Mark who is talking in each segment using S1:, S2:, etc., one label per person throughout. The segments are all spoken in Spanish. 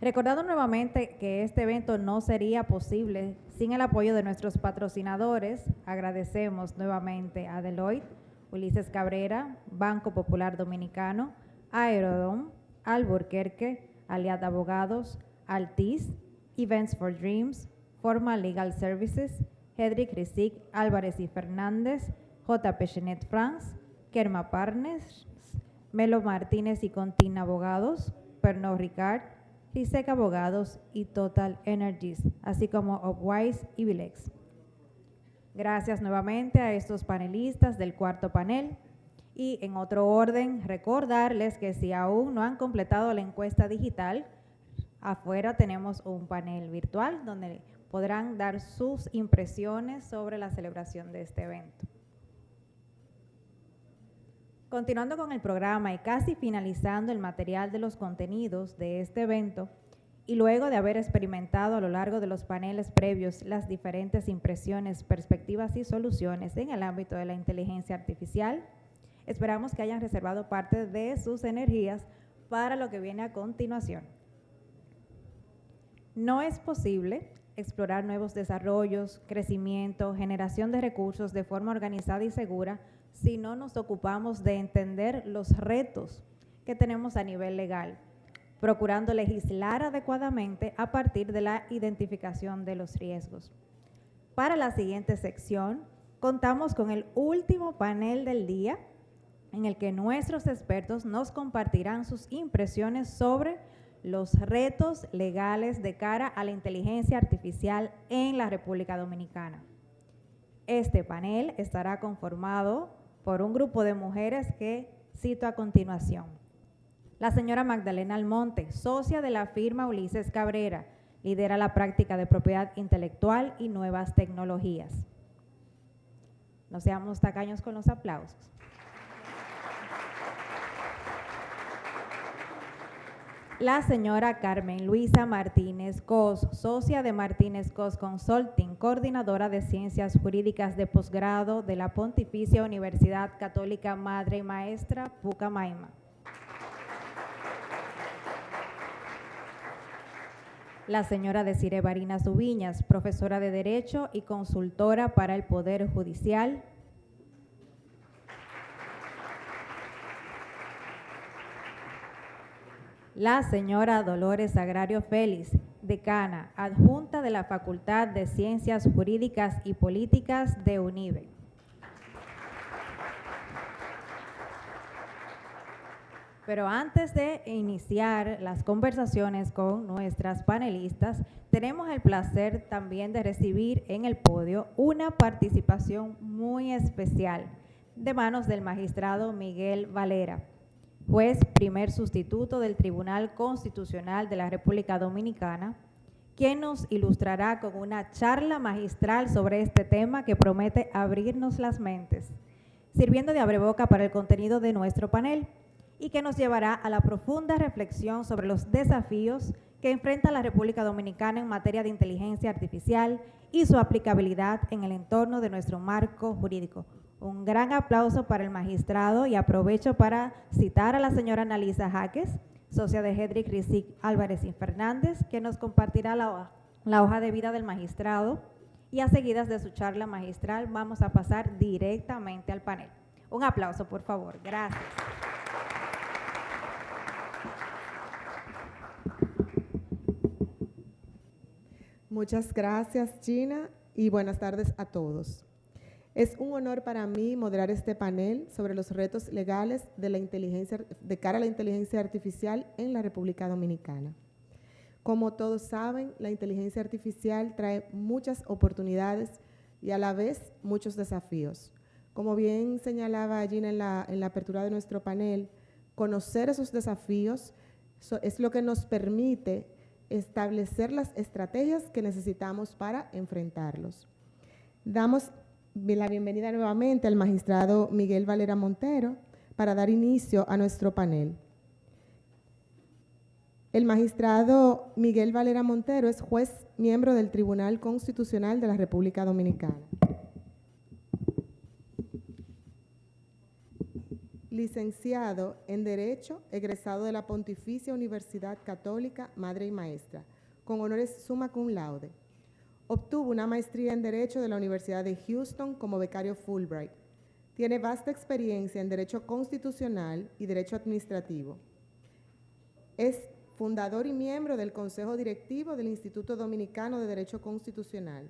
S1: Recordando nuevamente que este evento no sería posible sin el apoyo de nuestros patrocinadores, agradecemos nuevamente a Deloitte, Ulises Cabrera, Banco Popular Dominicano, Aerodom, Alburquerque, Aliad Abogados, Altiz, Events for Dreams, Formal Legal Services, Hedrick Rizik, Álvarez y Fernández, J. Chenet France, Kerma Partners, Melo Martínez y Contina Abogados, Pernod Ricard, Rizek Abogados y Total Energies, así como Upwise y Vilex. Gracias nuevamente a estos panelistas del cuarto panel. Y en otro orden, recordarles que si aún no han completado la encuesta digital, afuera tenemos un panel virtual donde podrán dar sus impresiones sobre la celebración de este evento. Continuando con el programa y casi finalizando el material de los contenidos de este evento, y luego de haber experimentado a lo largo de los paneles previos las diferentes impresiones, perspectivas y soluciones en el ámbito de la inteligencia artificial, esperamos que hayan reservado parte de sus energías para lo que viene a continuación. No es posible explorar nuevos desarrollos, crecimiento, generación de recursos de forma organizada y segura si no nos ocupamos de entender los retos que tenemos a nivel legal, procurando legislar adecuadamente a partir de la identificación de los riesgos. Para la siguiente sección, contamos con el último panel del día, en el que nuestros expertos nos compartirán sus impresiones sobre los retos legales de cara a la inteligencia artificial en la República Dominicana. Este panel estará conformado por un grupo de mujeres que cito a continuación. La señora Magdalena Almonte, socia de la firma Ulises Cabrera, lidera la práctica de propiedad intelectual y nuevas tecnologías. No seamos tacaños con los aplausos. La señora Carmen Luisa Martínez Cos, socia de Martínez Cos Consulting, coordinadora de Ciencias Jurídicas de posgrado de la Pontificia Universidad Católica Madre y Maestra Pucamaima. La señora Desiree Barinas Ubiñas, profesora de Derecho y consultora para el Poder Judicial. La señora Dolores Agrario Félix, decana, adjunta de la Facultad de Ciencias Jurídicas y Políticas de UNIBE. Pero antes de iniciar las conversaciones con nuestras panelistas, tenemos el placer también de recibir en el podio una participación muy especial de manos del magistrado Miguel Valera, juez primer sustituto del Tribunal Constitucional de la República Dominicana, quien nos ilustrará con una charla magistral sobre este tema que promete abrirnos las mentes, sirviendo de abreboca para el contenido de nuestro panel y que nos llevará a la profunda reflexión sobre los desafíos que enfrenta la República Dominicana en materia de inteligencia artificial y su aplicabilidad en el entorno de nuestro marco jurídico. Un gran aplauso para el magistrado y aprovecho para citar a la señora Analisa Jaques, socia de Hedrick Rizik Álvarez y Fernández, que nos compartirá la hoja de vida del magistrado, y a seguidas de su charla magistral vamos a pasar directamente al panel. Un aplauso, por favor. Gracias.
S2: Muchas gracias, Gina, y buenas tardes a todos. Es un honor para mí moderar este panel sobre los retos legales de cara a la inteligencia artificial en la República Dominicana. Como todos saben, la inteligencia artificial trae muchas oportunidades y a la vez muchos desafíos. Como bien señalaba Gina en la apertura de nuestro panel, conocer esos desafíos es lo que nos permite establecer las estrategias que necesitamos para enfrentarlos. Damos la bienvenida nuevamente al magistrado Miguel Valera Montero para dar inicio a nuestro panel. El magistrado Miguel Valera Montero es juez miembro del Tribunal Constitucional de la República Dominicana. licenciado en Derecho, egresado de la Pontificia Universidad Católica, Madre y Maestra, con honores summa cum laude. Obtuvo una maestría en Derecho de la Universidad de Houston como becario Fulbright. Tiene vasta experiencia en Derecho Constitucional y Derecho Administrativo. Es fundador y miembro del Consejo Directivo del Instituto Dominicano de Derecho Constitucional.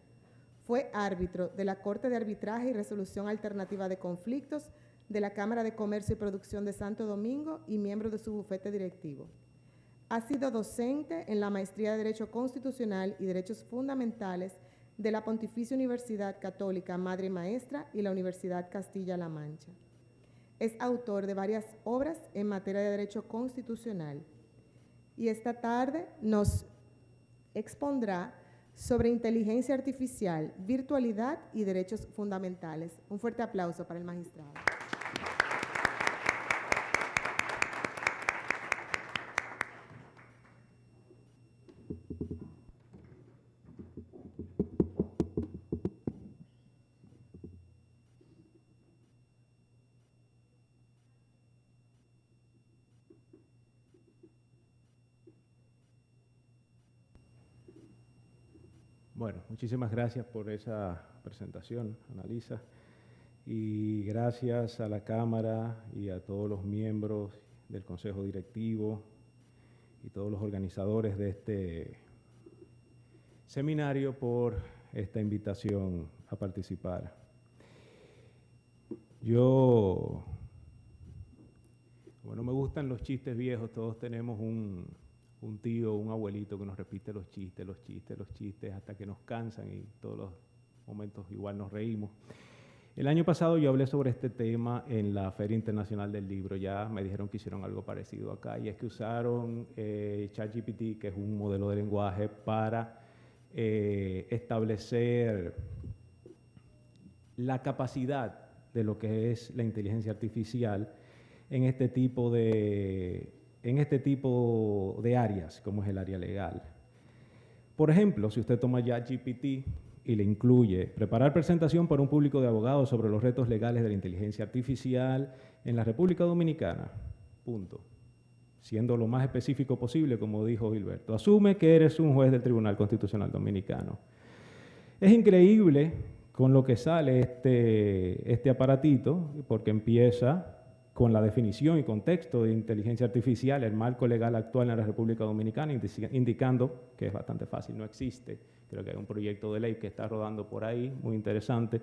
S2: Fue árbitro de la Corte de Arbitraje y Resolución Alternativa de Conflictos de la Cámara de Comercio y Producción de Santo Domingo y miembro de su bufete directivo. Ha sido docente en la Maestría de Derecho Constitucional y Derechos Fundamentales de la Pontificia Universidad Católica Madre y Maestra y la Universidad Castilla-La Mancha. Es autor de varias obras en materia de derecho constitucional. Y esta tarde nos expondrá sobre inteligencia artificial, virtualidad y derechos fundamentales. Un fuerte aplauso para el magistrado.
S3: Bueno, muchísimas gracias por esa presentación, Annalisa, y gracias a la Cámara y a todos los miembros del Consejo Directivo y todos los organizadores de este seminario por esta invitación a participar. Bueno, me gustan los chistes viejos, todos tenemos un tío, un abuelito que nos repite los chistes, hasta que nos cansan y todos los momentos igual nos reímos. El año pasado yo hablé sobre este tema en la Feria Internacional del Libro, ya me dijeron que hicieron algo parecido acá, y es que usaron ChatGPT, que es un modelo de lenguaje, para establecer la capacidad de lo que es la inteligencia artificial en este tipo de áreas, como es el área legal. Por ejemplo, si usted toma ChatGPT y le incluye preparar presentación para un público de abogados sobre los retos legales de la inteligencia artificial en la República Dominicana, punto. Siendo lo más específico posible, como dijo Gilberto. Asume que eres un juez del Tribunal Constitucional Dominicano. Es increíble con lo que sale este aparatito, porque empieza con la definición y contexto de inteligencia artificial, el marco legal actual en la República Dominicana, indicando que es bastante fácil, no existe. Creo que hay un proyecto de ley que está rodando por ahí, muy interesante,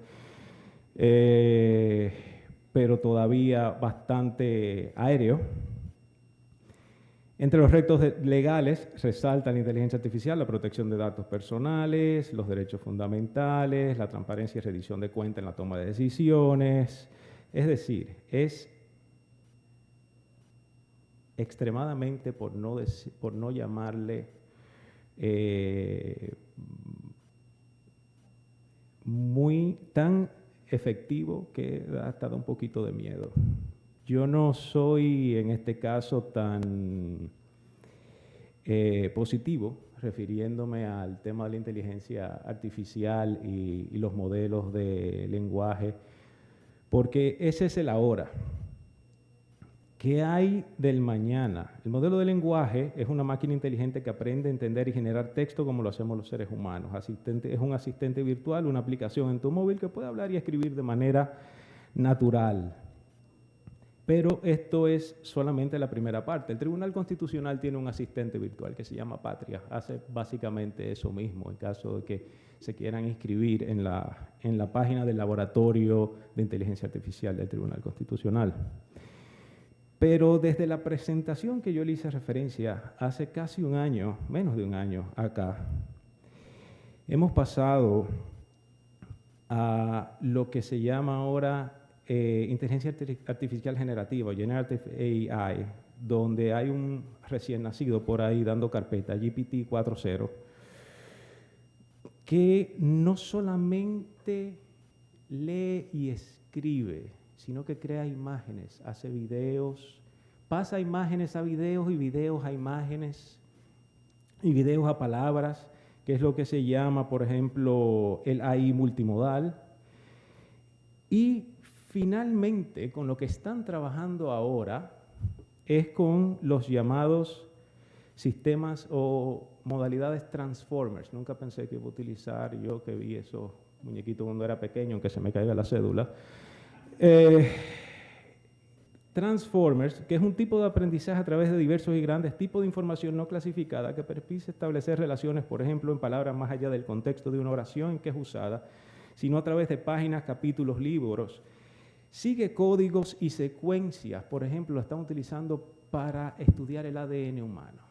S3: pero todavía bastante aéreo. Entre los retos legales resalta la inteligencia artificial, la protección de datos personales, los derechos fundamentales, la transparencia y rendición de cuentas en la toma de decisiones. Es decir, es extremadamente, por no llamarle muy tan efectivo que hasta da un poquito de miedo. Yo no soy en este caso tan positivo refiriéndome al tema de la inteligencia artificial y los modelos de lenguaje, porque ese es el ahora. ¿Qué hay del mañana? El modelo de lenguaje es una máquina inteligente que aprende a entender y generar texto como lo hacemos los seres humanos. Es un asistente virtual, una aplicación en tu móvil que puede hablar y escribir de manera natural. Pero esto es solamente la primera parte. El Tribunal Constitucional tiene un asistente virtual que se llama Patria. Hace básicamente eso mismo en caso de que se quieran inscribir en la página del Laboratorio de Inteligencia Artificial del Tribunal Constitucional. Pero desde la presentación que yo le hice referencia hace casi un año, menos de un año acá, hemos pasado a lo que se llama ahora inteligencia artificial generativa, Generative AI, donde hay un recién nacido por ahí dando carpeta, GPT 4.0, que no solamente lee y escribe, sino que crea imágenes, hace videos, pasa imágenes a videos y videos a imágenes y videos a palabras, que es lo que se llama, por ejemplo, el AI multimodal. Y finalmente, con lo que están trabajando ahora, es con los llamados sistemas o modalidades transformers. Nunca pensé que iba a utilizar, yo que vi esos muñequitos cuando era pequeño, aunque se me caiga la cédula. Transformers, que es un tipo de aprendizaje a través de diversos y grandes tipos de información no clasificada que permite establecer relaciones, por ejemplo, en palabras más allá del contexto de una oración en que es usada, sino a través de páginas, capítulos, libros. Sigue códigos y secuencias, por ejemplo, lo están utilizando para estudiar el ADN humano.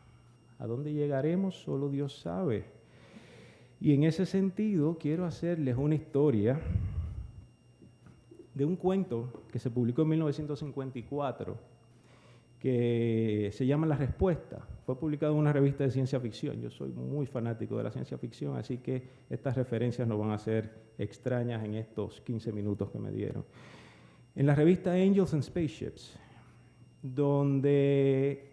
S3: ¿A dónde llegaremos? Solo Dios sabe. Y en ese sentido, quiero hacerles una historia de un cuento que se publicó en 1954, que se llama La Respuesta. Fue publicado en una revista de ciencia ficción. Yo soy muy fanático de la ciencia ficción, así que estas referencias no van a ser extrañas en estos 15 minutos que me dieron. En la revista Angels and Spaceships, donde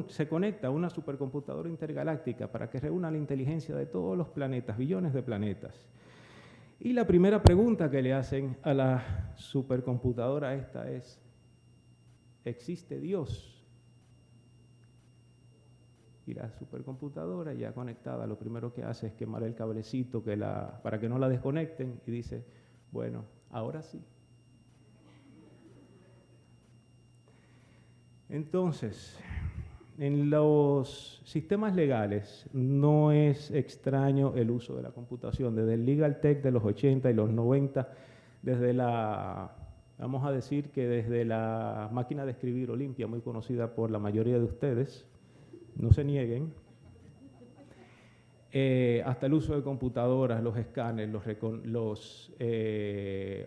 S3: se conecta a una supercomputadora intergaláctica para que reúna la inteligencia de todos los planetas, billones de planetas. Y la primera pregunta que le hacen a la supercomputadora esta es, ¿existe Dios? Y la supercomputadora ya conectada, lo primero que hace es quemar el cablecito para que no la desconecten y dice, bueno, ahora sí. Entonces, en los sistemas legales no es extraño el uso de la computación. Desde el Legal Tech de los 80 y los 90, vamos a decir que desde la máquina de escribir Olimpia, muy conocida por la mayoría de ustedes, no se nieguen, hasta el uso de computadoras, los escáneres, los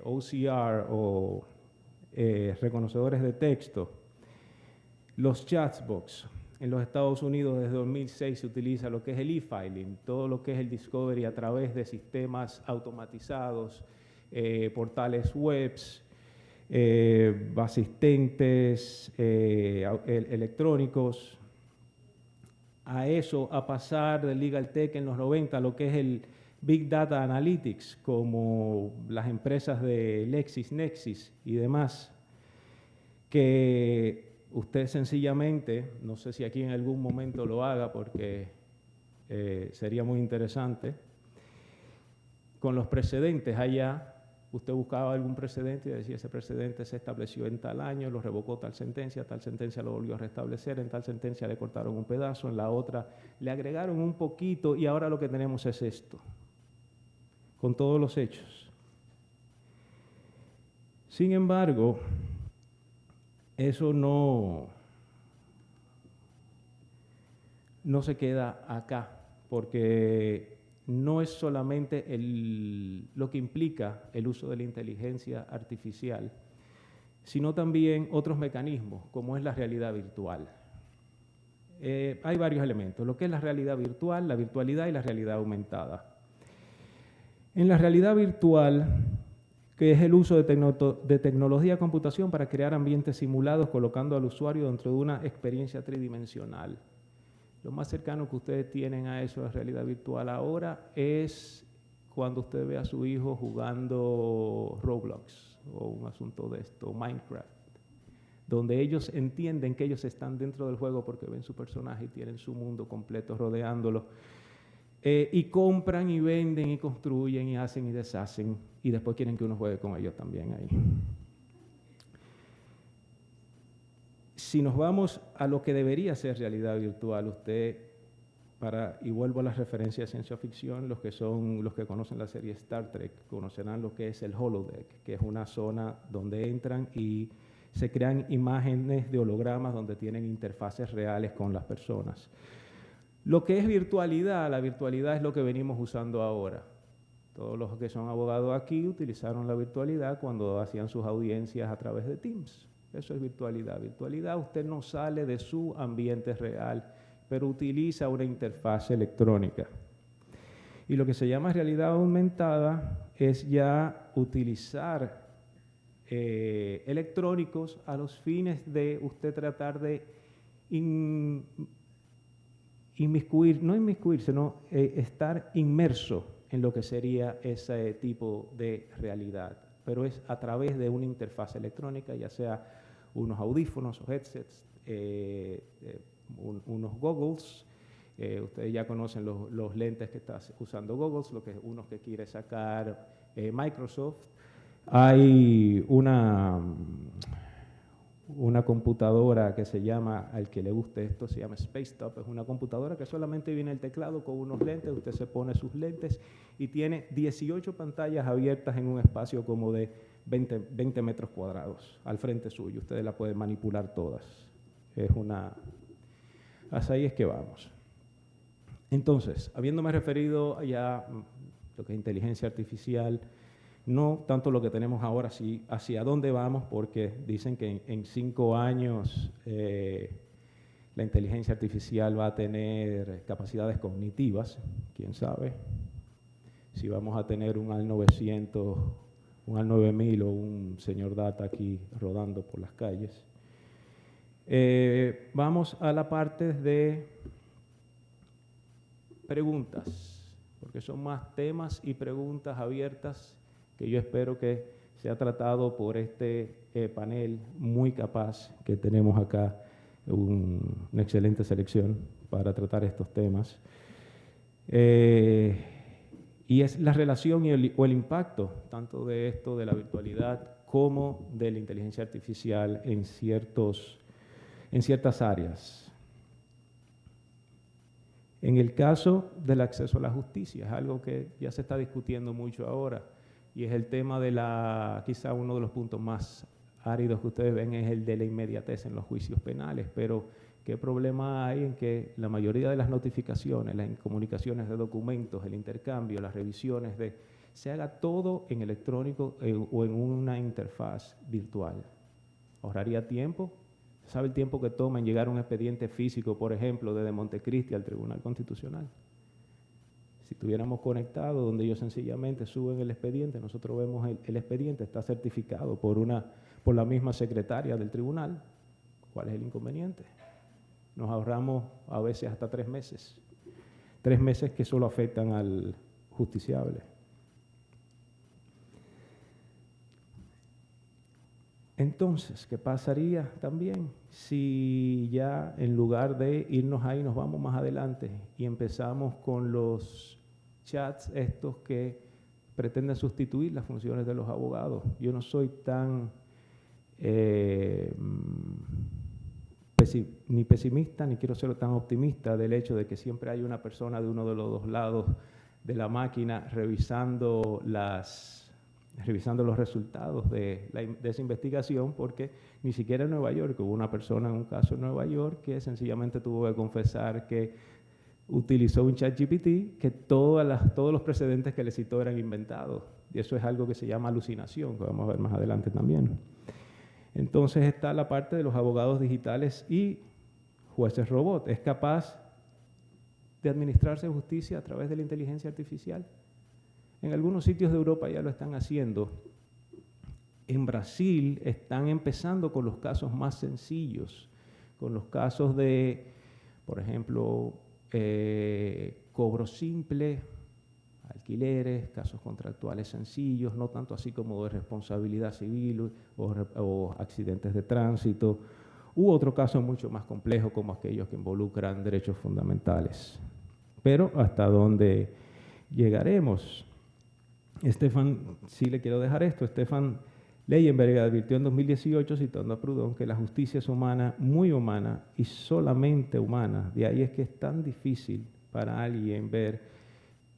S3: OCR o reconocedores de texto, los chatbots. En los Estados Unidos desde 2006 se utiliza lo que es el e-filing, todo lo que es el discovery a través de sistemas automatizados, portales webs, asistentes electrónicos. A eso, a pasar del Legal Tech en los 90, lo que es el Big Data Analytics, como las empresas de LexisNexis y demás, que usted sencillamente, no sé si aquí en algún momento lo haga porque sería muy interesante, con los precedentes allá, usted buscaba algún precedente y decía, ese precedente se estableció en tal año, lo revocó tal sentencia lo volvió a restablecer, en tal sentencia le cortaron un pedazo, en la otra le agregaron un poquito y ahora lo que tenemos es esto, con todos los hechos. Sin embargo, eso no se queda acá, porque no es solamente lo que implica el uso de la inteligencia artificial, sino también otros mecanismos, como es la realidad virtual. Hay varios elementos, lo que es la realidad virtual, la virtualidad y la realidad aumentada. En la realidad virtual, que es el uso de tecnología de computación para crear ambientes simulados, colocando al usuario dentro de una experiencia tridimensional. Lo más cercano que ustedes tienen a eso, a la realidad virtual ahora, es cuando usted ve a su hijo jugando Roblox o un asunto de esto, Minecraft, donde ellos entienden que ellos están dentro del juego porque ven su personaje y tienen su mundo completo rodeándolo. Y compran y venden y construyen y hacen y deshacen y después quieren que uno juegue con ellos también ahí. Si nos vamos a lo que debería ser realidad virtual, y vuelvo a las referencias de ciencia ficción, los que conocen la serie Star Trek conocerán lo que es el holodeck, que es una zona donde entran y se crean imágenes de hologramas donde tienen interfaces reales con las personas. Lo que es virtualidad, la virtualidad es lo que venimos usando ahora. Todos los que son abogados aquí utilizaron la virtualidad cuando hacían sus audiencias a través de Teams. Eso es virtualidad. Virtualidad, usted no sale de su ambiente real, pero utiliza una interfaz electrónica. Y lo que se llama realidad aumentada es ya utilizar electrónicos a los fines de usted tratar de estar inmerso en lo que sería ese tipo de realidad. pero es a través de una interfaz electrónica, ya sea unos audífonos o headsets, unos goggles. Ustedes ya conocen los lentes que está usando Goggles, unos que quiere sacar Microsoft. Hay una computadora que se llama, al que le guste esto, se llama Spacetop. Es una computadora que solamente viene el teclado con unos lentes, usted se pone sus lentes y tiene 18 pantallas abiertas en un espacio como de 20 metros cuadrados al frente suyo. Ustedes la pueden manipular todas. Hasta ahí es que vamos. Entonces, habiéndome referido ya a lo que es inteligencia artificial, no tanto lo que tenemos ahora, sí hacia dónde vamos, porque dicen que en 5 años la inteligencia artificial va a tener capacidades cognitivas, quién sabe, si vamos a tener un AL 900, un AL 9000 o un señor data aquí rodando por las calles. Vamos a la parte de preguntas, porque son más temas y preguntas abiertas que yo espero que sea tratado por este panel muy capaz que tenemos acá, una excelente selección para tratar estos temas. Y es la relación o el impacto tanto de esto, de la virtualidad, como de la inteligencia artificial en ciertas áreas. En el caso del acceso a la justicia, es algo que ya se está discutiendo mucho ahora, y es el tema de quizá uno de los puntos más áridos que ustedes ven es el de la inmediatez en los juicios penales, pero ¿qué problema hay en que la mayoría de las notificaciones, las comunicaciones de documentos, el intercambio, las revisiones, se haga todo en electrónico o en una interfaz virtual? ¿Ahorraría tiempo? ¿Sabe el tiempo que toma en llegar a un expediente físico, por ejemplo, desde Montecristi al Tribunal Constitucional? Si estuviéramos conectados, donde ellos sencillamente suben el expediente, nosotros vemos el expediente, está certificado por la misma secretaria del tribunal. ¿Cuál es el inconveniente? Nos ahorramos a veces hasta 3 meses. 3 meses que solo afectan al justiciable. Entonces, ¿qué pasaría también si ya en lugar de irnos ahí nos vamos más adelante y empezamos con los chats estos que pretenden sustituir las funciones de los abogados? Yo no soy tan ni pesimista ni quiero ser tan optimista del hecho de que siempre hay una persona de uno de los dos lados de la máquina revisando los resultados de esa investigación, porque ni siquiera en Nueva York hubo una persona en un caso en Nueva York que sencillamente tuvo que confesar que utilizó un ChatGPT, que todos los precedentes que le citó eran inventados, y eso es algo que se llama alucinación, que vamos a ver más adelante también. Entonces está la parte de los abogados digitales y jueces robot. ¿Es capaz de administrarse justicia a través de la inteligencia artificial? En algunos sitios de Europa ya lo están haciendo. En Brasil están empezando con los casos más sencillos, con los casos de, por ejemplo, cobro simple, alquileres, casos contractuales sencillos, no tanto así como de responsabilidad civil o accidentes de tránsito, u otro caso mucho más complejo como aquellos que involucran derechos fundamentales. Pero ¿hasta dónde llegaremos? Stefan, sí le quiero dejar esto, Stefan Leyenberg advirtió en 2018, citando a Proudhon, que la justicia es humana, muy humana y solamente humana. De ahí es que es tan difícil para alguien ver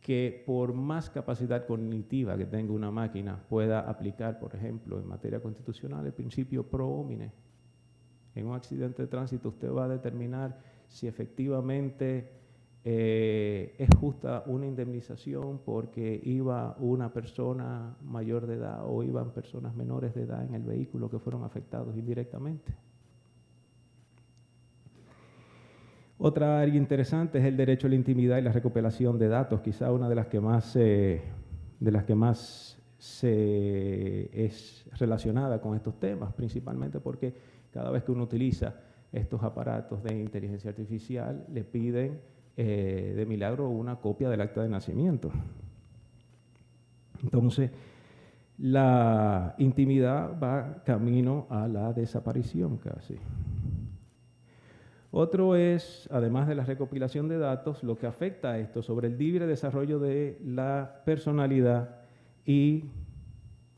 S3: que por más capacidad cognitiva que tenga una máquina pueda aplicar, por ejemplo, en materia constitucional, el principio pro homine. En un accidente de tránsito usted va a determinar si efectivamente es justa una indemnización porque iba una persona mayor de edad o iban personas menores de edad en el vehículo que fueron afectados indirectamente. Otra área interesante es el derecho a la intimidad y la recopilación de datos, quizá una de las que más es relacionada con estos temas, principalmente porque cada vez que uno utiliza estos aparatos de inteligencia artificial, le piden de milagro una copia del acta de nacimiento. Entonces, la intimidad va camino a la desaparición casi. Otro es, además de la recopilación de datos, lo que afecta a esto sobre el libre desarrollo de la personalidad y,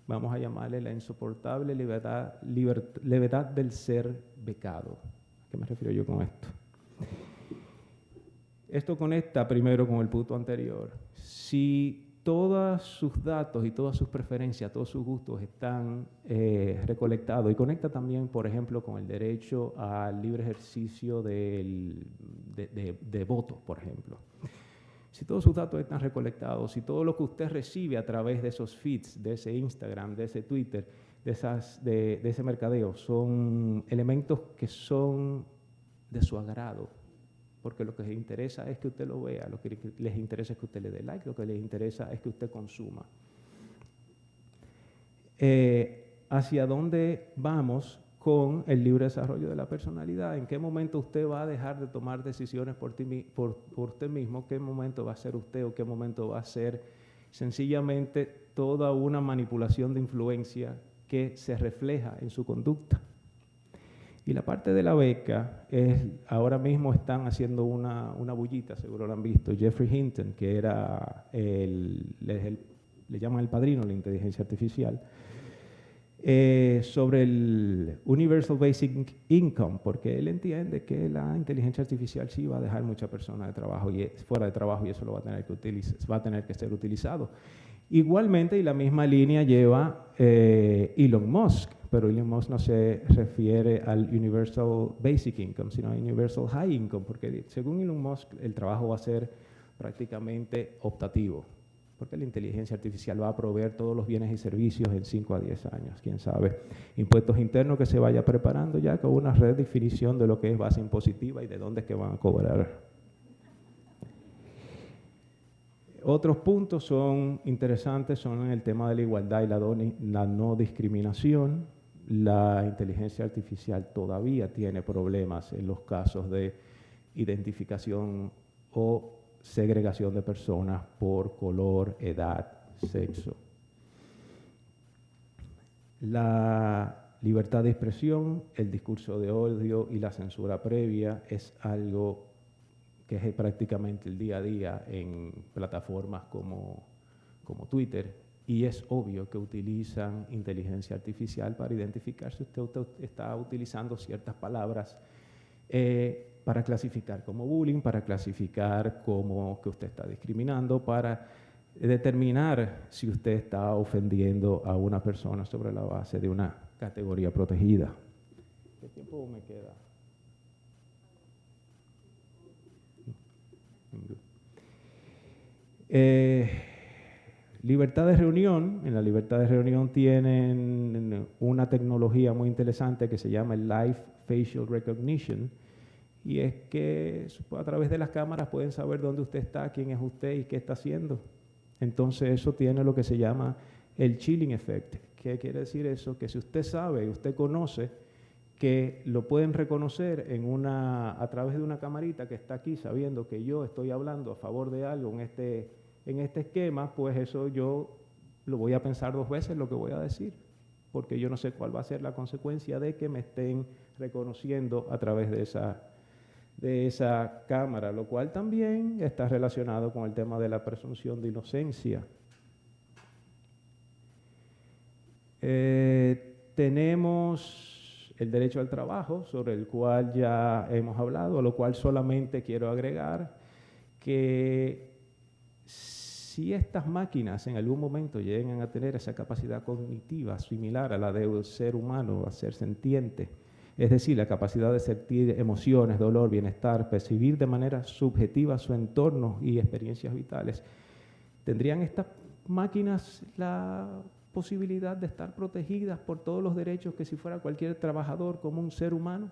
S3: vamos a llamarle, la insoportable levedad del ser becado. ¿A qué me refiero yo con esto? Esto conecta primero con el punto anterior. Si todos sus datos y todas sus preferencias, todos sus gustos están recolectados y conecta también, por ejemplo, con el derecho al libre ejercicio de voto, por ejemplo. Si todos sus datos están recolectados, si todo lo que usted recibe a través de esos feeds, de ese Instagram, de ese Twitter, de ese mercadeo, son elementos que son de su agrado, porque lo que les interesa es que usted lo vea, lo que les interesa es que usted le dé like, lo que les interesa es que usted consuma. ¿Hacia dónde vamos con el libre desarrollo de la personalidad? ¿En qué momento usted va a dejar de tomar decisiones por usted mismo? ¿Qué momento va a ser usted o qué momento va a ser sencillamente toda una manipulación de influencia que se refleja en su conducta? Y la parte de la beca es, ahora mismo están haciendo una bullita, seguro lo han visto, Jeffrey Hinton, que era le llaman el padrino de la inteligencia artificial, sobre el Universal Basic Income, porque él entiende que la inteligencia artificial sí va a dejar muchas personas de trabajo fuera de trabajo y eso lo va a tener que ser utilizado. Igualmente, y la misma línea lleva Elon Musk, pero Elon Musk no se refiere al Universal Basic Income, sino al Universal High Income, porque según Elon Musk el trabajo va a ser prácticamente optativo, porque la inteligencia artificial va a proveer todos los bienes y servicios en 5 a 10 años, quién sabe. Impuestos internos que se vaya preparando ya con una redefinición de lo que es base impositiva y de dónde es que van a cobrar. Otros puntos son interesantes, son en el tema de la igualdad y la no discriminación. La inteligencia artificial todavía tiene problemas en los casos de identificación o segregación de personas por color, edad, sexo. La libertad de expresión, el discurso de odio y la censura previa es algo que es prácticamente el día a día en plataformas como Twitter, y es obvio que utilizan inteligencia artificial para identificar si usted está utilizando ciertas palabras para clasificar como bullying, para clasificar como que usted está discriminando, para determinar si usted está ofendiendo a una persona sobre la base de una categoría protegida. ¿Qué tiempo me queda? Libertad de reunión. En la libertad de reunión tienen una tecnología muy interesante que se llama el Live Facial Recognition, y es que a través de las cámaras pueden saber dónde usted está, quién es usted y qué está haciendo. Entonces eso tiene lo que se llama el chilling effect. ¿Qué quiere decir eso? Que si usted sabe y usted conoce que lo pueden reconocer a través de una camarita que está aquí, sabiendo que yo estoy hablando a favor de algo en este esquema, pues eso yo lo voy a pensar 2 veces lo que voy a decir, porque yo no sé cuál va a ser la consecuencia de que me estén reconociendo a través de esa cámara, lo cual también está relacionado con el tema de la presunción de inocencia. Tenemos el derecho al trabajo, sobre el cual ya hemos hablado, a lo cual solamente quiero agregar que si estas máquinas en algún momento llegan a tener esa capacidad cognitiva similar a la del ser humano, a ser sentiente, es decir, la capacidad de sentir emociones, dolor, bienestar, percibir de manera subjetiva su entorno y experiencias vitales, ¿tendrían estas máquinas la posibilidad de estar protegidas por todos los derechos que si fuera cualquier trabajador como un ser humano?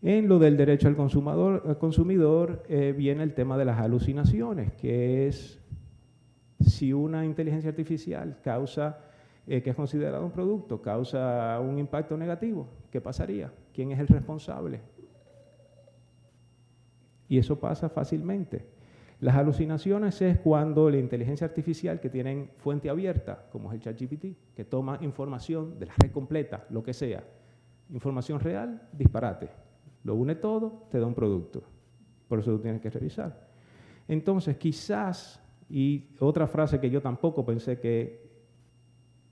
S3: En lo del derecho al consumidor viene el tema de las alucinaciones, que es si una inteligencia artificial que es considerado un producto, causa un impacto negativo, ¿qué pasaría? ¿Quién es el responsable? Y eso pasa fácilmente. Las alucinaciones es cuando la inteligencia artificial que tienen fuente abierta, como es el ChatGPT, que toma información de la red completa, lo que sea, información real, disparate, lo une todo, te da un producto. Por eso tú tienes que revisar. Entonces, quizás, y otra frase que yo tampoco pensé que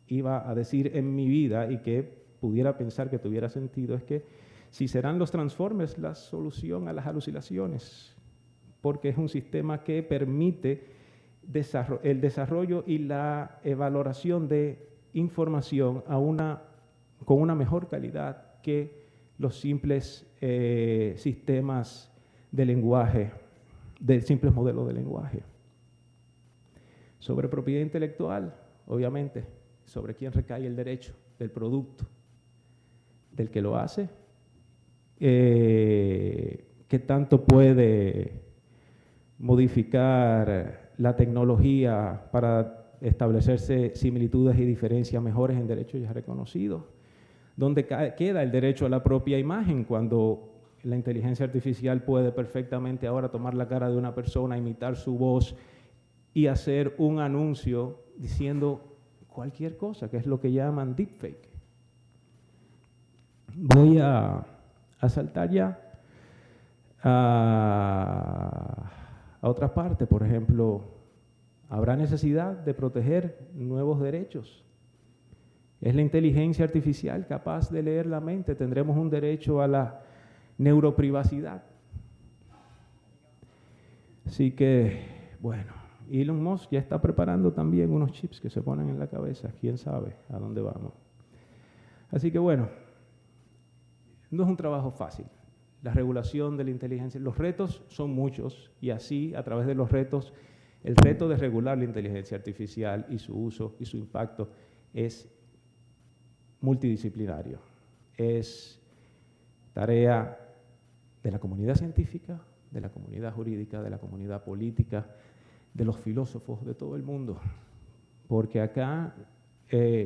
S3: iba a decir en mi vida y que pudiera pensar que tuviera sentido, es que si serán los transformers la solución a las alucinaciones, porque es un sistema que permite el desarrollo y la valoración de información con una mejor calidad que los simples sistemas de lenguaje, de simples modelos de lenguaje. Sobre propiedad intelectual, obviamente, sobre quién recae el derecho del producto, del que lo hace, qué tanto puede modificar la tecnología para establecerse similitudes y diferencias mejores en derechos ya reconocidos, dónde queda el derecho a la propia imagen cuando la inteligencia artificial puede perfectamente ahora tomar la cara de una persona, imitar su voz y hacer un anuncio diciendo cualquier cosa, que es lo que llaman deepfake. Voy a saltar ya a otra parte. Por ejemplo, ¿habrá necesidad de proteger nuevos derechos? ¿Es la inteligencia artificial capaz de leer la mente? ¿Tendremos un derecho a la neuroprivacidad? Así que, bueno, Elon Musk ya está preparando también unos chips que se ponen en la cabeza. ¿Quién sabe a dónde vamos? Así que, bueno, no es un trabajo fácil. La regulación de la inteligencia, los retos son muchos y así, a través de los retos, el reto de regular la inteligencia artificial y su uso y su impacto es multidisciplinario. Es tarea de la comunidad científica, de la comunidad jurídica, de la comunidad política, de los filósofos, de todo el mundo. Porque acá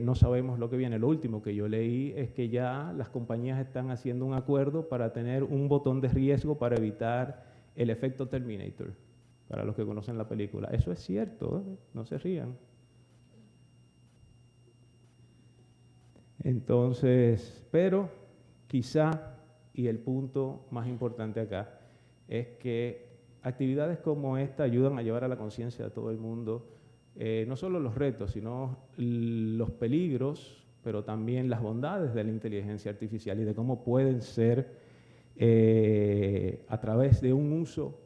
S3: no sabemos lo que viene. Lo último que yo leí es que ya las compañías están haciendo un acuerdo para tener un botón de riesgo para evitar el efecto Terminator, para los que conocen la película. Eso es cierto, no se rían. Entonces, pero quizá, y el punto más importante acá, es que actividades como esta ayudan a llevar a la conciencia de todo el mundo no solo los retos, sino los peligros, pero también las bondades de la inteligencia artificial y de cómo pueden ser, a través de un uso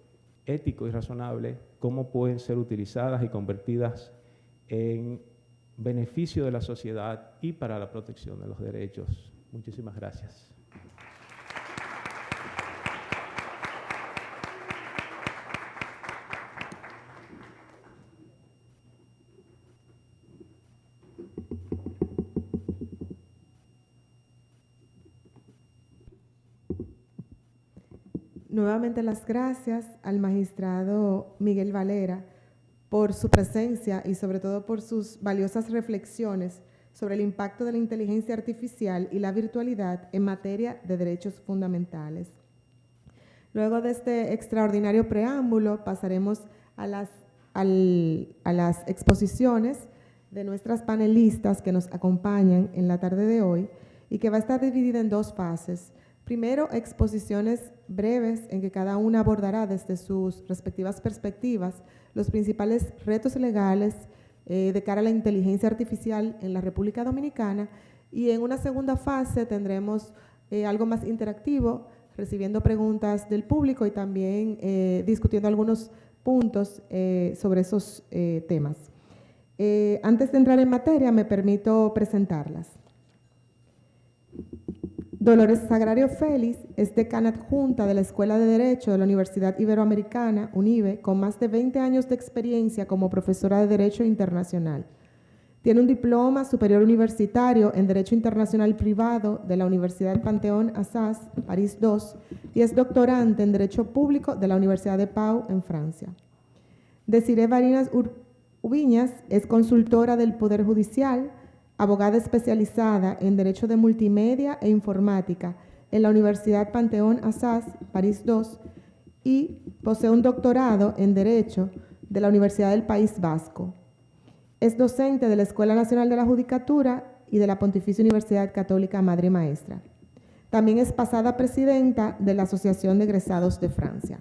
S3: ético y razonable, cómo pueden ser utilizadas y convertidas en beneficio de la sociedad y para la protección de los derechos. Muchísimas gracias.
S2: Nuevamente las gracias al magistrado Miguel Valera por su presencia y sobre todo por sus valiosas reflexiones sobre el impacto de la inteligencia artificial y la virtualidad en materia de derechos fundamentales. Luego de este extraordinario preámbulo, pasaremos a las exposiciones de nuestras panelistas que nos acompañan en la tarde de hoy y que va a estar dividida en dos fases. Primero, exposiciones breves en que cada una abordará desde sus respectivas perspectivas los principales retos legales de cara a la inteligencia artificial en la República Dominicana, y en una segunda fase tendremos algo más interactivo, recibiendo preguntas del público y también discutiendo algunos puntos sobre esos temas. Antes de entrar en materia, me permito presentarlas. Dolores Sagrario Félix es decana adjunta de la Escuela de Derecho de la Universidad Iberoamericana, UNIBE, con más de 20 años de experiencia como profesora de Derecho Internacional. Tiene un diploma superior universitario en Derecho Internacional Privado de la Universidad Panteón Assas, París II, y es doctorante en Derecho Público de la Universidad de Pau, en Francia. Desiree Varinas Ubiñas es consultora del Poder Judicial, abogada especializada en Derecho de Multimedia e Informática en la Universidad Panteón Assas, París II, y posee un doctorado en Derecho de la Universidad del País Vasco. Es docente de la Escuela Nacional de la Judicatura y de la Pontificia Universidad Católica Madre y Maestra. También es pasada presidenta de la Asociación de Egresados de Francia.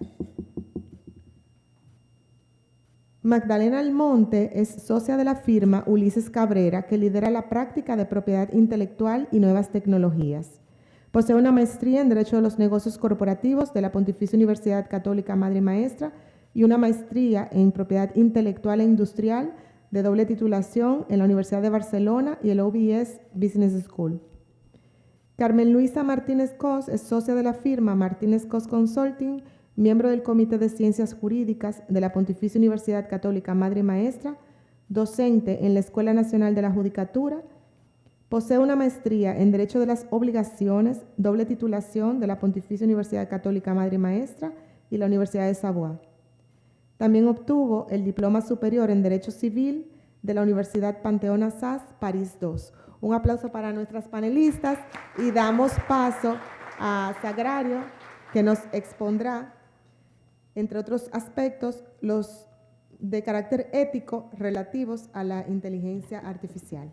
S2: Magdalena Almonte es socia de la firma Ulises Cabrera, que lidera la práctica de propiedad intelectual y nuevas tecnologías. Posee una maestría en Derecho de los Negocios Corporativos de la Pontificia Universidad Católica Madre y Maestra y una maestría en propiedad intelectual e industrial de doble titulación en la Universidad de Barcelona y el OBS Business School. Carmen Luisa Martínez Cos es socia de la firma Martínez Cos Consulting, miembro del Comité de Ciencias Jurídicas de la Pontificia Universidad Católica Madre y Maestra, docente en la Escuela Nacional de la Judicatura. Posee una maestría en Derecho de las Obligaciones, doble titulación de la Pontificia Universidad Católica Madre y Maestra y la Universidad de Savoie. También obtuvo el Diploma Superior en Derecho Civil de la Universidad Panteón Assas, París II. Un aplauso para nuestras panelistas y damos paso a Sagrario, que nos expondrá, entre otros aspectos, los de carácter ético relativos a la inteligencia artificial.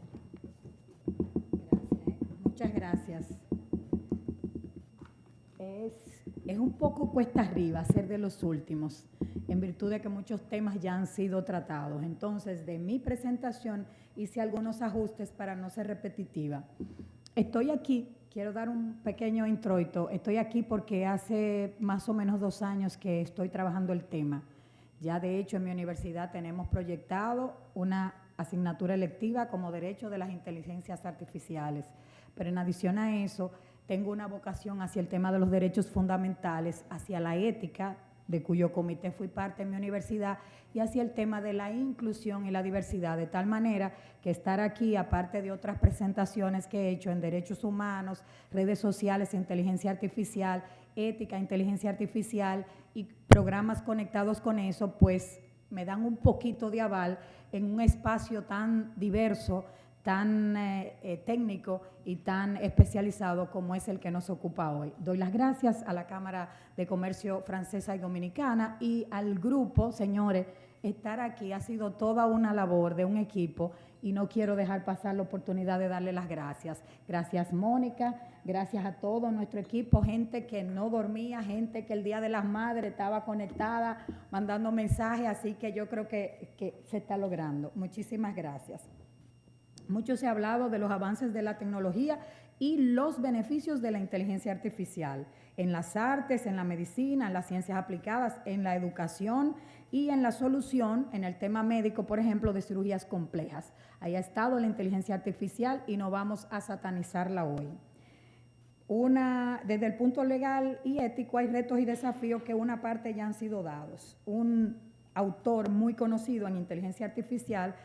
S4: Muchas gracias. Es un poco cuesta arriba ser de los últimos, en virtud de que muchos temas ya han sido tratados. Entonces, de mi presentación hice algunos ajustes para no ser repetitiva. Estoy aquí, quiero dar un pequeño introito. Estoy aquí porque hace más o menos 2 años que estoy trabajando el tema. Ya de hecho en mi universidad tenemos proyectado una asignatura electiva como Derecho de las Inteligencias Artificiales. Pero en adición a eso, tengo una vocación hacia el tema de los derechos fundamentales, hacia la ética, de cuyo comité fui parte en mi universidad, y hacia el tema de la inclusión y la diversidad, de tal manera que estar aquí, aparte de otras presentaciones que he hecho en derechos humanos, redes sociales, inteligencia artificial, ética, inteligencia artificial y programas conectados con eso, pues me dan un poquito de aval en un espacio tan diverso, tan técnico y tan especializado como es el que nos ocupa hoy. Doy las gracias a la Cámara de Comercio Francesa y Dominicana y al grupo. Señores, estar aquí ha sido toda una labor de un equipo y no quiero dejar pasar la oportunidad de darle las gracias. Gracias, Mónica, gracias a todo nuestro equipo, gente que no dormía, gente que el Día de las Madres estaba conectada, mandando mensajes, así que yo creo que se está logrando. Muchísimas gracias. Mucho se ha hablado de los avances de la tecnología y los beneficios de la inteligencia artificial en las artes, en la medicina, en las ciencias aplicadas, en la educación y en la solución, en el tema médico, por ejemplo, de cirugías complejas. Ahí ha estado la inteligencia artificial y no vamos a satanizarla hoy. Desde el punto legal y ético hay retos y desafíos que una parte ya han sido dados. Un autor muy conocido en inteligencia artificial,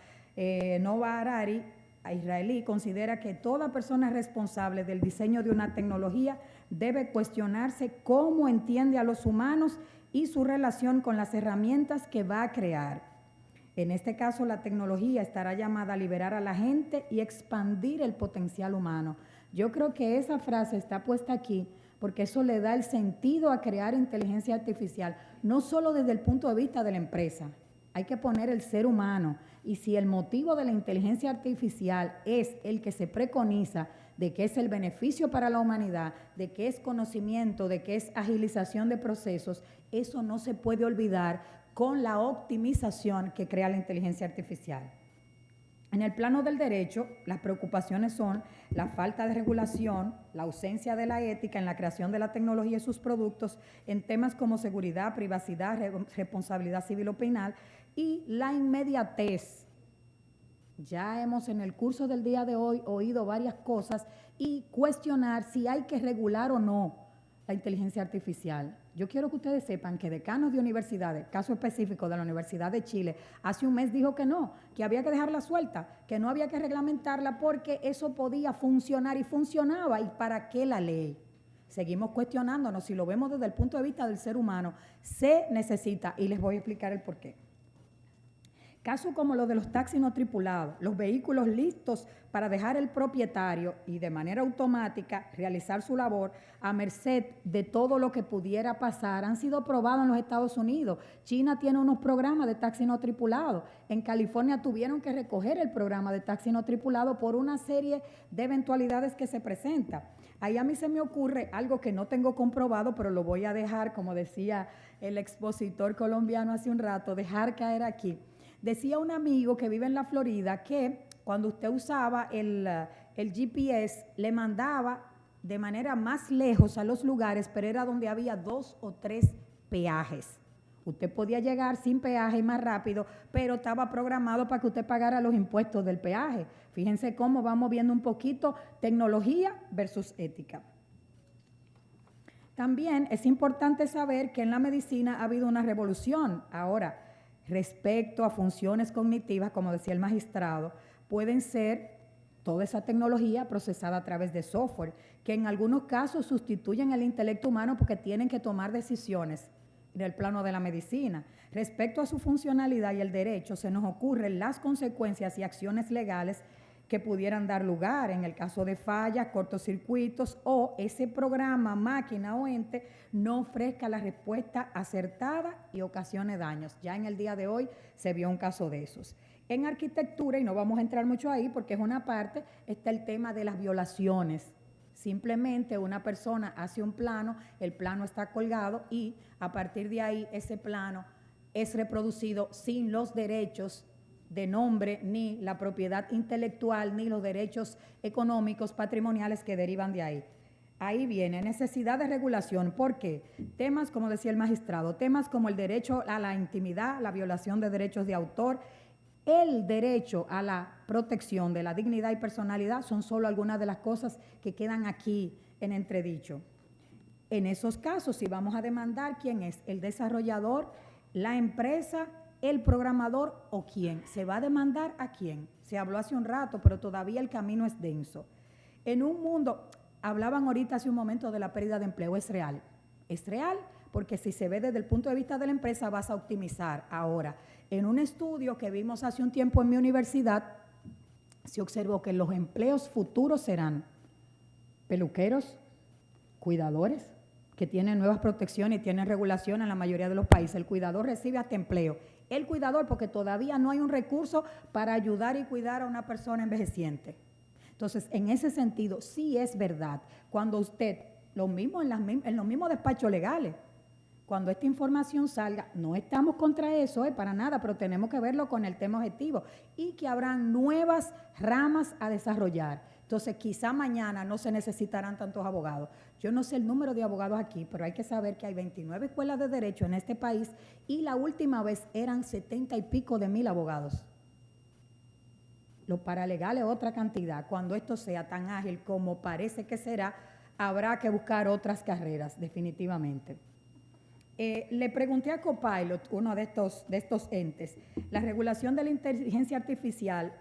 S4: Noah Harari, israelí, considera que toda persona responsable del diseño de una tecnología debe cuestionarse cómo entiende a los humanos y su relación con las herramientas que va a crear. En este caso, la tecnología estará llamada a liberar a la gente y expandir el potencial humano. Yo creo que esa frase está puesta aquí porque eso le da el sentido a crear inteligencia artificial, no solo desde el punto de vista de la empresa. Hay que poner el ser humano, y si el motivo de la inteligencia artificial es el que se preconiza, de que es el beneficio para la humanidad, de que es conocimiento, de que es agilización de procesos, eso no se puede olvidar con la optimización que crea la inteligencia artificial. En el plano del derecho, las preocupaciones son la falta de regulación, la ausencia de la ética en la creación de la tecnología y sus productos en temas como seguridad, privacidad, responsabilidad civil o penal y la inmediatez. Ya hemos en el curso del día de hoy oído varias cosas y cuestionar si hay que regular o no la inteligencia artificial. Yo quiero que ustedes sepan que decanos de universidades, caso específico de la Universidad de Chile, hace un mes dijo que no, que había que dejarla suelta, que no había que reglamentarla porque eso podía funcionar y funcionaba. ¿Y para qué la ley? Seguimos cuestionándonos. Si lo vemos desde el punto de vista del ser humano, se necesita, y les voy a explicar el porqué. Casos como los de los taxis no tripulados, los vehículos listos para dejar el propietario y de manera automática realizar su labor a merced de todo lo que pudiera pasar, han sido probados en los Estados Unidos. China tiene unos programas de taxi no tripulado. En California tuvieron que recoger el programa de taxi no tripulado por una serie de eventualidades que se presentan. Ahí a mí se me ocurre algo que no tengo comprobado, pero lo voy a dejar, como decía el expositor colombiano hace un rato, dejar caer aquí. Decía un amigo que vive en la Florida que cuando usted usaba el GPS, le mandaba de manera más lejos a los lugares, pero era donde había 2 o 3 peajes. Usted podía llegar sin peaje y más rápido, pero estaba programado para que usted pagara los impuestos del peaje. Fíjense cómo vamos viendo un poquito tecnología versus ética. También es importante saber que en la medicina ha habido una revolución. Ahora, respecto a funciones cognitivas, como decía el magistrado, pueden ser toda esa tecnología procesada a través de software, que en algunos casos sustituyen el intelecto humano porque tienen que tomar decisiones en el plano de la medicina. Respecto a su funcionalidad y el derecho, se nos ocurren las consecuencias y acciones legales que pudieran dar lugar en el caso de fallas, cortocircuitos o ese programa, máquina o ente no ofrezca la respuesta acertada y ocasione daños. Ya en el día de hoy se vio un caso de esos. En arquitectura, y no vamos a entrar mucho ahí porque es una parte, está el tema de las violaciones. Simplemente una persona hace un plano, el plano está colgado y a partir de ahí ese plano es reproducido sin los derechos de nombre, ni la propiedad intelectual, ni los derechos económicos, patrimoniales que derivan de ahí. Ahí viene necesidad de regulación. ¿Por qué? Temas, como decía el magistrado, temas como el derecho a la intimidad, la violación de derechos de autor, el derecho a la protección de la dignidad y personalidad son solo algunas de las cosas que quedan aquí en entredicho. En esos casos, si vamos a demandar, ¿quién es? ¿El desarrollador, la empresa, el programador o quién? ¿Se va a demandar a quién? Se habló hace un rato, pero todavía el camino es denso. En un mundo, hablaban ahorita hace un momento de la pérdida de empleo, es real. Es real porque si se ve desde el punto de vista de la empresa vas a optimizar. Ahora, en un estudio que vimos hace un tiempo en mi universidad, se observó que los empleos futuros serán peluqueros, cuidadores, que tienen nuevas protecciones y tienen regulación en la mayoría de los países. El cuidador recibe hasta empleo. El cuidador, porque todavía no hay un recurso para ayudar y cuidar a una persona envejeciente. Entonces, en ese sentido, sí es verdad. Cuando usted, lo mismo en los mismos despachos legales, cuando esta información salga, no estamos contra eso, para nada, pero tenemos que verlo con el tema objetivo y que habrán nuevas ramas a desarrollar. Entonces, quizá mañana no se necesitarán tantos abogados. Yo no sé el número de abogados aquí, pero hay que saber que hay 29 escuelas de derecho en este país y la última vez eran 70 y pico de mil abogados. Los paralegales, otra cantidad. Cuando esto sea tan ágil como parece que será, habrá que buscar otras carreras, definitivamente. Le pregunté a Copilot, uno de estos entes, la regulación de la inteligencia artificial,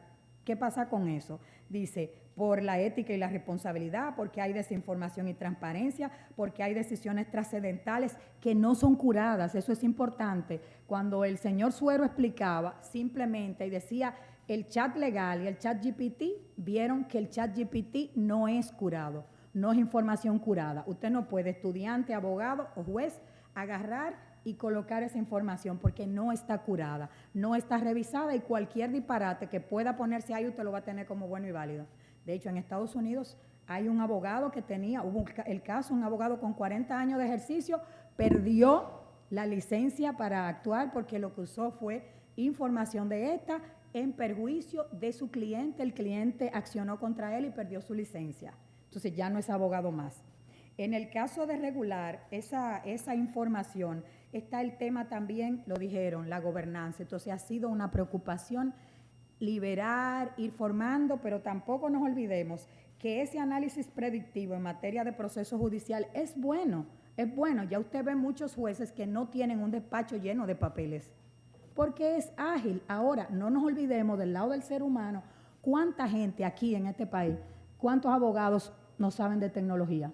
S4: ¿qué pasa con eso? Dice, por la ética y la responsabilidad, porque hay desinformación y transparencia, porque hay decisiones trascendentales que no son curadas, eso es importante. Cuando el señor Suero explicaba simplemente y decía el chat legal y el chat GPT, vieron que el chat GPT no es curado, no es información curada. Usted no puede, estudiante, abogado o juez, agarrar y colocar esa información porque no está curada, no está revisada y cualquier disparate que pueda ponerse ahí usted lo va a tener como bueno y válido. De hecho, en Estados Unidos hay un abogado que hubo el caso, un abogado con 40 años de ejercicio, perdió la licencia para actuar porque lo que usó fue información de esta en perjuicio de su cliente. El cliente accionó contra él y perdió su licencia. Entonces ya no es abogado más. En el caso de regular esa información, está el tema también, lo dijeron, la gobernanza. Entonces ha sido una preocupación liberar, ir formando, pero tampoco nos olvidemos que ese análisis predictivo en materia de proceso judicial es bueno. Ya usted ve muchos jueces que no tienen un despacho lleno de papeles, porque es ágil. Ahora, no nos olvidemos del lado del ser humano, cuánta gente aquí en este país, cuántos abogados no saben de tecnología.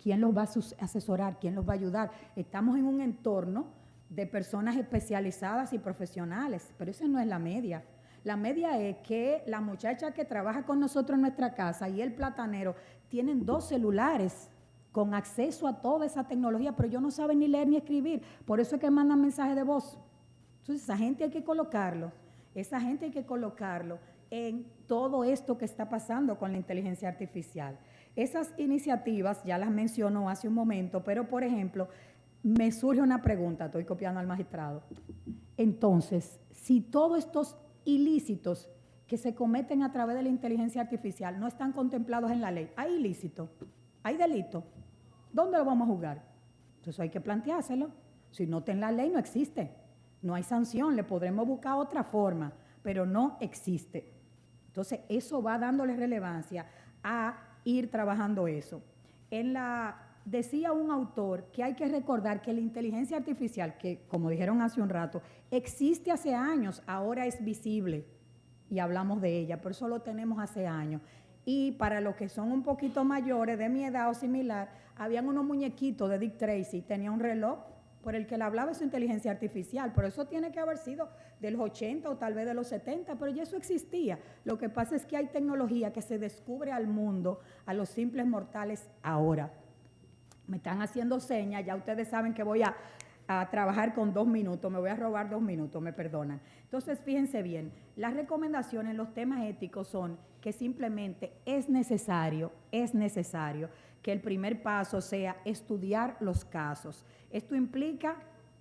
S4: ¿Quién los va a asesorar? ¿Quién los va a ayudar? Estamos en un entorno de personas especializadas y profesionales, pero esa no es la media. La media es que la muchacha que trabaja con nosotros en nuestra casa y el platanero tienen 2 celulares con acceso a toda esa tecnología, pero ellos no saben ni leer ni escribir, por eso es que mandan mensajes de voz. Entonces, esa gente hay que colocarlo en todo esto que está pasando con la inteligencia artificial. Esas iniciativas ya las mencionó hace un momento, pero por ejemplo, me surge una pregunta, estoy copiando al magistrado. Entonces, si todos estos ilícitos que se cometen a través de la inteligencia artificial no están contemplados en la ley, ¿hay ilícito? ¿Hay delito? ¿Dónde lo vamos a juzgar? Entonces hay que planteárselo. Si no está en la ley, no existe. No hay sanción, le podremos buscar otra forma, pero no existe. Entonces, eso va dándole relevancia a ir trabajando eso. Decía un autor que hay que recordar que la inteligencia artificial, que como dijeron hace un rato, existe hace años, ahora es visible y hablamos de ella, pero eso lo tenemos hace años. Y para los que son un poquito mayores, de mi edad o similar, habían unos muñequitos de Dick Tracy, tenía un reloj por el que le hablaba de su inteligencia artificial, pero eso tiene que haber sido de los 80 o tal vez de los 70, pero ya eso existía. Lo que pasa es que hay tecnología que se descubre al mundo, a los simples mortales ahora. Me están haciendo señas, ya ustedes saben que voy a trabajar con 2 minutos, me voy a robar 2 minutos, me perdonan. Entonces, fíjense bien, las recomendaciones en los temas éticos son que simplemente es necesario que el primer paso sea estudiar los casos. Esto implica,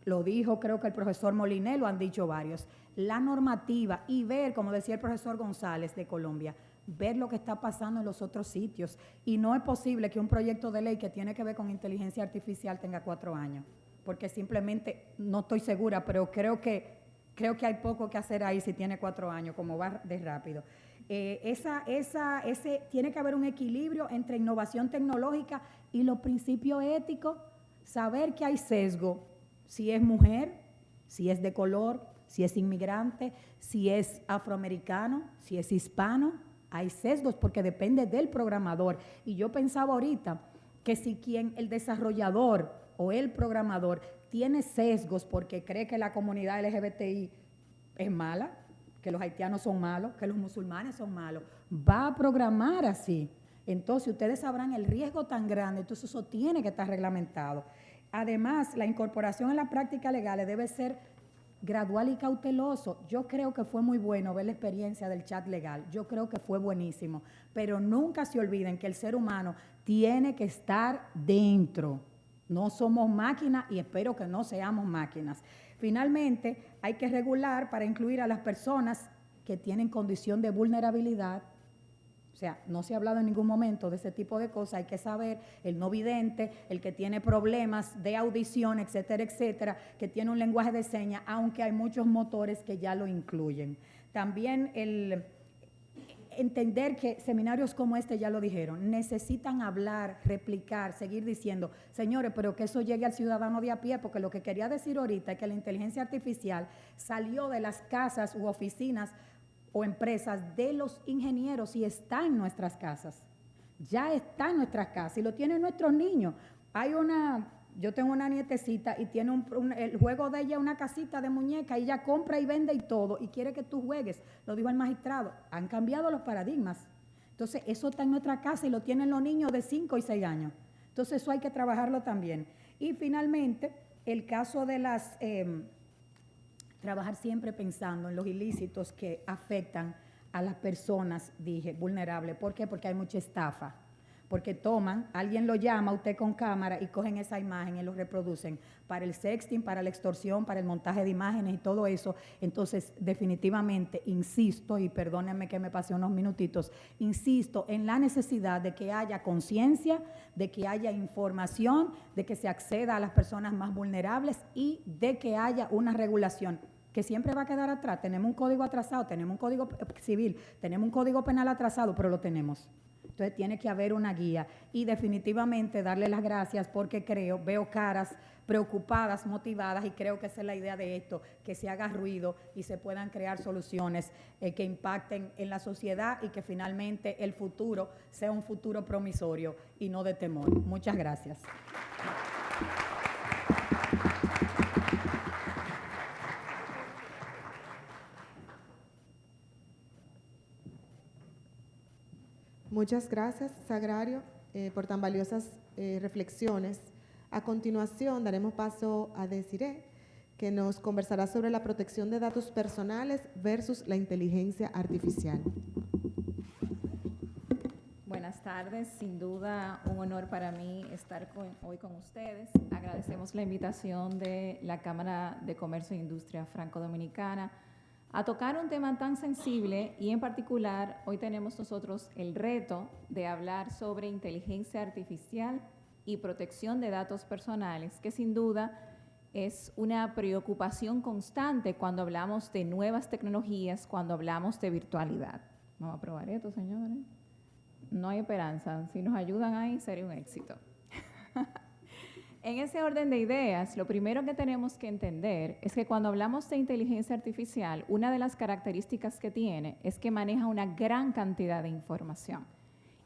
S4: lo dijo creo que el profesor Moliné, lo han dicho varios, la normativa y ver, como decía el profesor González de Colombia, ver lo que está pasando en los otros sitios. Y no es posible que un proyecto de ley que tiene que ver con inteligencia artificial tenga 4 años, porque simplemente, no estoy segura, pero creo que hay poco que hacer ahí si tiene 4 años, como va de rápido. Tiene que haber un equilibrio entre innovación tecnológica y los principios éticos, saber que hay sesgo, si es mujer, si es de color, si es inmigrante, si es afroamericano, si es hispano, hay sesgos porque depende del programador. Y yo pensaba ahorita que si el desarrollador o el programador tiene sesgos porque cree que la comunidad LGBTI es mala, que los haitianos son malos, que los musulmanes son malos, va a programar así. Entonces, ustedes sabrán el riesgo tan grande, entonces eso tiene que estar reglamentado. Además, la incorporación en la práctica legal debe ser gradual y cauteloso. Yo creo que fue muy bueno ver la experiencia del chat legal, yo creo que fue buenísimo, pero nunca se olviden que el ser humano tiene que estar dentro. No somos máquinas y espero que no seamos máquinas. Finalmente, hay que regular para incluir a las personas que tienen condición de vulnerabilidad. O sea, no se ha hablado en ningún momento de ese tipo de cosas. Hay que saber, el no vidente, el que tiene problemas de audición, etcétera, etcétera, que tiene un lenguaje de señas, aunque hay muchos motores que ya lo incluyen. También entender que seminarios como este, ya lo dijeron, necesitan hablar, replicar, seguir diciendo, señores, pero que eso llegue al ciudadano de a pie, porque lo que quería decir ahorita es que la inteligencia artificial salió de las casas u oficinas o empresas de los ingenieros y está en nuestras casas. Ya está en nuestras casas y lo tienen nuestros niños. Yo tengo una nietecita y tiene el juego de ella una casita de muñeca y ella compra y vende y todo y quiere que tú juegues. Lo dijo el magistrado. Han cambiado los paradigmas. Entonces, eso está en nuestra casa y lo tienen los niños de 5 y 6 años. Entonces, eso hay que trabajarlo también. Y finalmente, el caso de trabajar siempre pensando en los ilícitos que afectan a las personas, vulnerables. ¿Por qué? Porque hay mucha estafa. Porque alguien lo llama a usted con cámara y cogen esa imagen y lo reproducen para el sexting, para la extorsión, para el montaje de imágenes y todo eso. Entonces, definitivamente, insisto, y perdónenme que me pasé unos minutitos, insisto en la necesidad de que haya conciencia, de que haya información, de que se acceda a las personas más vulnerables y de que haya una regulación que siempre va a quedar atrás. Tenemos un código atrasado, tenemos un código civil, tenemos un código penal atrasado, pero lo tenemos. Entonces tiene que haber una guía y definitivamente darle las gracias porque veo caras preocupadas, motivadas y creo que esa es la idea de esto, que se haga ruido y se puedan crear soluciones que impacten en la sociedad y que finalmente el futuro sea un futuro promisorio y no de temor. Muchas gracias.
S2: Muchas gracias, Sagrario, por tan valiosas reflexiones. A continuación, daremos paso a Desiree, que nos conversará sobre la protección de datos personales versus la inteligencia artificial.
S5: Buenas tardes, sin duda un honor para mí estar hoy con ustedes. Agradecemos la invitación de la Cámara de Comercio e Industria Franco-Dominicana a tocar un tema tan sensible y en particular hoy tenemos nosotros el reto de hablar sobre inteligencia artificial y protección de datos personales, que sin duda es una preocupación constante cuando hablamos de nuevas tecnologías, cuando hablamos de virtualidad. Vamos a probar esto, señores. No hay esperanza. Si nos ayudan ahí, sería un éxito. En ese orden de ideas, lo primero que tenemos que entender es que cuando hablamos de inteligencia artificial, una de las características que tiene es que maneja una gran cantidad de información.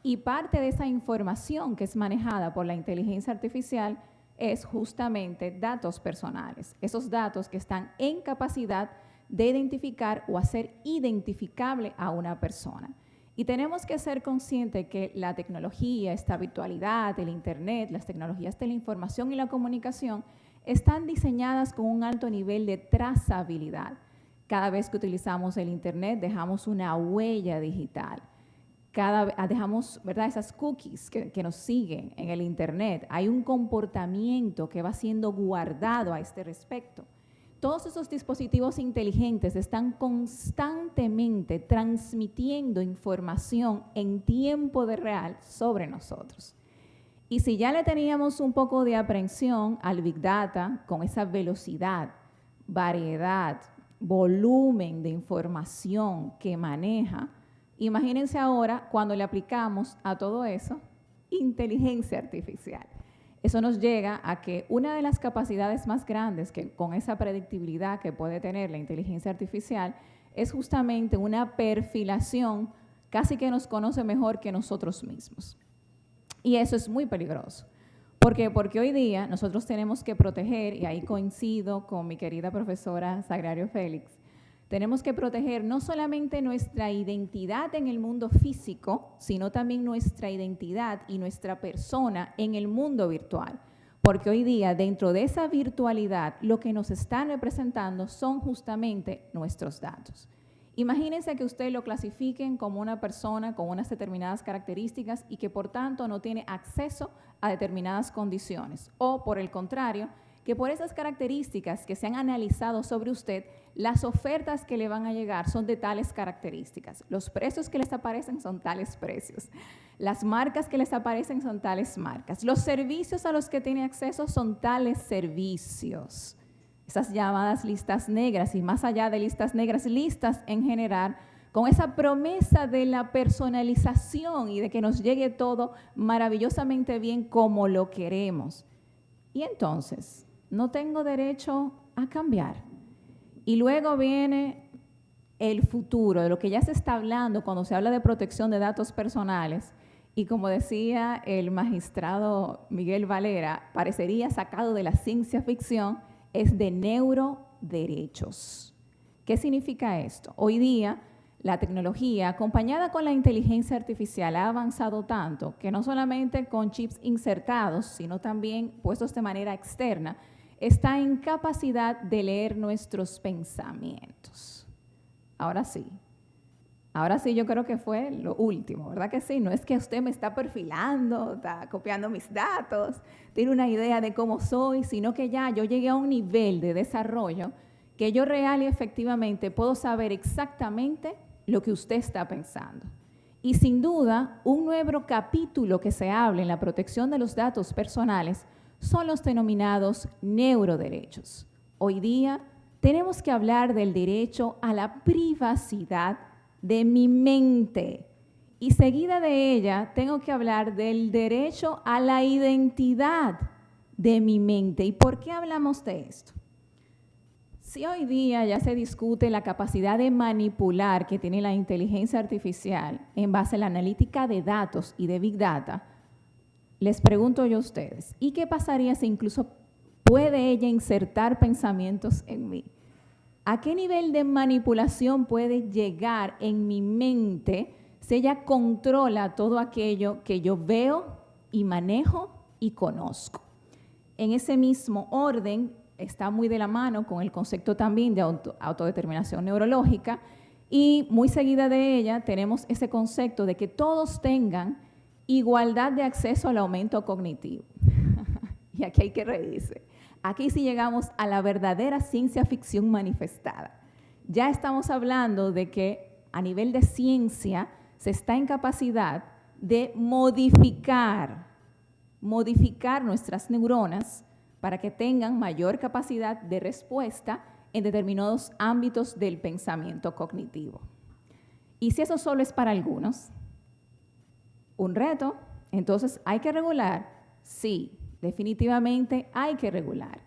S5: Y parte de esa información que es manejada por la inteligencia artificial es justamente datos personales. Esos datos que están en capacidad de identificar o hacer identificable a una persona. Y tenemos que ser conscientes que la tecnología, esta virtualidad, el Internet, las tecnologías de la información y la comunicación están diseñadas con un alto nivel de trazabilidad. Cada vez que utilizamos el Internet dejamos una huella digital. Dejamos, ¿verdad?, esas cookies que nos siguen en el Internet. Hay un comportamiento que va siendo guardado a este respecto. Todos esos dispositivos inteligentes están constantemente transmitiendo información en tiempo real sobre nosotros. Y si ya le teníamos un poco de aprehensión al Big Data con esa velocidad, variedad, volumen de información que maneja, imagínense ahora cuando le aplicamos a todo eso inteligencia artificial. Eso nos llega a que una de las capacidades más grandes que con esa predictibilidad que puede tener la inteligencia artificial es justamente una perfilación casi que nos conoce mejor que nosotros mismos. Y eso es muy peligroso. ¿Por qué? Porque hoy día nosotros tenemos que proteger, y ahí coincido con mi querida profesora Sagrario Félix, tenemos que proteger no solamente nuestra identidad en el mundo físico, sino también nuestra identidad y nuestra persona en el mundo virtual. Porque hoy día, dentro de esa virtualidad, lo que nos están representando son justamente nuestros datos. Imagínense que usted lo clasifiquen como una persona con unas determinadas características y que por tanto no tiene acceso a determinadas condiciones. O por el contrario, que por esas características que se han analizado sobre usted, las ofertas que le van a llegar son de tales características. Los precios que les aparecen son tales precios. Las marcas que les aparecen son tales marcas. Los servicios a los que tiene acceso son tales servicios. Esas llamadas listas negras y más allá de listas negras, listas en general, con esa promesa de la personalización y de que nos llegue todo maravillosamente bien como lo queremos. Y entonces, no tengo derecho a cambiar. Y luego viene el futuro, de lo que ya se está hablando cuando se habla de protección de datos personales. Y como decía el magistrado Miguel Valera, parecería sacado de la ciencia ficción, es de neuroderechos. ¿Qué significa esto? Hoy día, la tecnología, acompañada con la inteligencia artificial, ha avanzado tanto que no solamente con chips insertados, sino también puestos de manera externa, está en capacidad de leer nuestros pensamientos. Ahora sí yo creo que fue lo último, ¿verdad que sí? No es que usted me está perfilando, está copiando mis datos, tiene una idea de cómo soy, sino que ya yo llegué a un nivel de desarrollo que yo real y efectivamente puedo saber exactamente lo que usted está pensando. Y sin duda, un nuevo capítulo que se habla en la protección de los datos personales son los denominados neuroderechos. Hoy día tenemos que hablar del derecho a la privacidad de mi mente y seguida de ella tengo que hablar del derecho a la identidad de mi mente. ¿Y por qué hablamos de esto? Si hoy día ya se discute la capacidad de manipular que tiene la inteligencia artificial en base a la analítica de datos y de Big Data, les pregunto yo a ustedes, ¿y qué pasaría si incluso puede ella insertar pensamientos en mí? ¿A qué nivel de manipulación puede llegar en mi mente si ella controla todo aquello que yo veo y manejo y conozco. En ese mismo orden está muy de la mano con el concepto también de autodeterminación neurológica, y muy seguida de ella tenemos ese concepto de que todos tengan igualdad de acceso al aumento cognitivo. Y aquí hay que reírse. Aquí sí llegamos a la verdadera ciencia ficción manifestada. Ya estamos hablando de que a nivel de ciencia se está en capacidad de modificar nuestras neuronas para que tengan mayor capacidad de respuesta en determinados ámbitos del pensamiento cognitivo. Y si eso solo es para algunos, un reto, entonces ¿hay que regular? Sí, definitivamente hay que regular.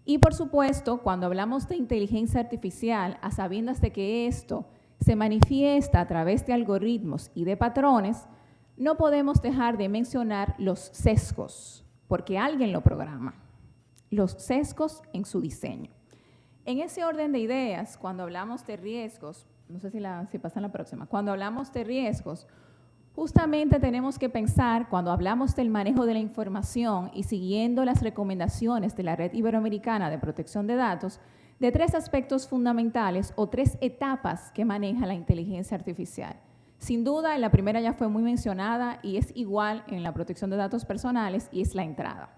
S5: Y por supuesto, cuando hablamos de inteligencia artificial, a sabiendas de que esto se manifiesta a través de algoritmos y de patrones, no podemos dejar de mencionar los sesgos, porque alguien lo programa. Los sesgos en su diseño. En ese orden de ideas, cuando hablamos de riesgos, no sé si pasa en la próxima, cuando hablamos de riesgos, justamente tenemos que pensar, cuando hablamos del manejo de la información y siguiendo las recomendaciones de la Red Iberoamericana de Protección de Datos, de 3 aspectos fundamentales o 3 etapas que maneja la inteligencia artificial. Sin duda, la primera ya fue muy mencionada y es igual en la protección de datos personales, y es la entrada.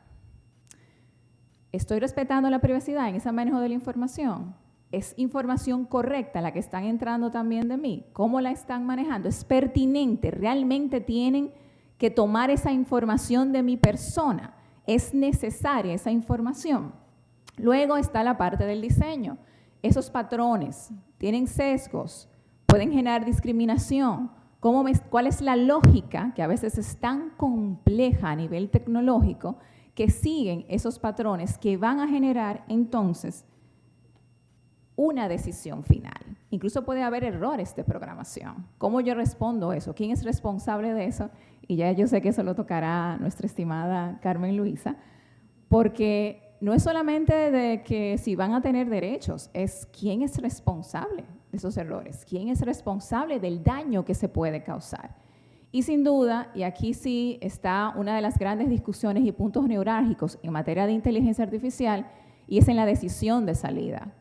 S5: ¿Estoy respetando la privacidad en ese manejo de la información? ¿Es información correcta la que están entrando también de mí? ¿Cómo la están manejando? ¿Es pertinente? ¿Realmente tienen que tomar esa información de mi persona? ¿Es necesaria esa información? Luego está la parte del diseño. Esos patrones tienen sesgos, pueden generar discriminación. ¿Cuál es la lógica, que a veces es tan compleja a nivel tecnológico, que siguen esos patrones que van a generar entonces una decisión final? Incluso puede haber errores de programación. ¿Cómo yo respondo eso? ¿Quién es responsable de eso? Y ya yo sé que eso lo tocará nuestra estimada Carmen Luisa, porque no es solamente de que si van a tener derechos, es quién es responsable de esos errores, quién es responsable del daño que se puede causar. Y sin duda, y aquí sí está una de las grandes discusiones y puntos neurálgicos en materia de inteligencia artificial, y es en la decisión de salida.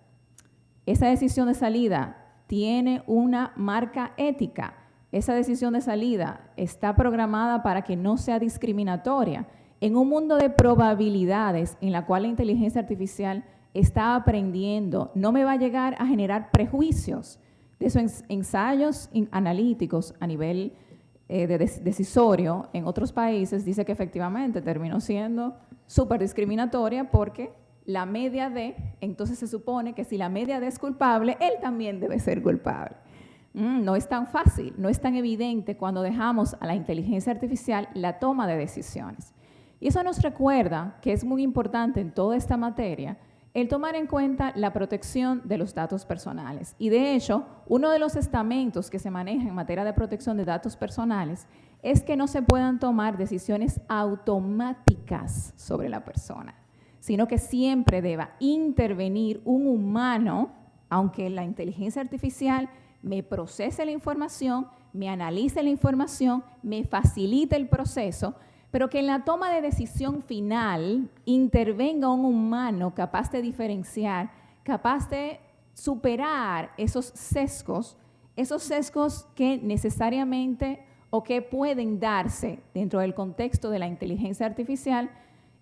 S5: Esa decisión de salida tiene una marca ética. Esa decisión de salida está programada para que no sea discriminatoria. En un mundo de probabilidades en la cual la inteligencia artificial está aprendiendo, no me va a llegar a generar prejuicios. De esos ensayos analíticos a nivel decisorio en otros países dice que efectivamente terminó siendo súper discriminatoria, porque la media de, entonces se supone que si la media de es culpable, él también debe ser culpable. No es tan fácil, no es tan evidente cuando dejamos a la inteligencia artificial la toma de decisiones. Y eso nos recuerda que es muy importante en toda esta materia el tomar en cuenta la protección de los datos personales. Y de hecho, uno de los estamentos que se maneja en materia de protección de datos personales es que no se puedan tomar decisiones automáticas sobre la persona, sino que siempre deba intervenir un humano, aunque la inteligencia artificial me procese la información, me analice la información, me facilite el proceso, pero que en la toma de decisión final intervenga un humano capaz de diferenciar, capaz de superar esos sesgos que necesariamente o que pueden darse dentro del contexto de la inteligencia artificial,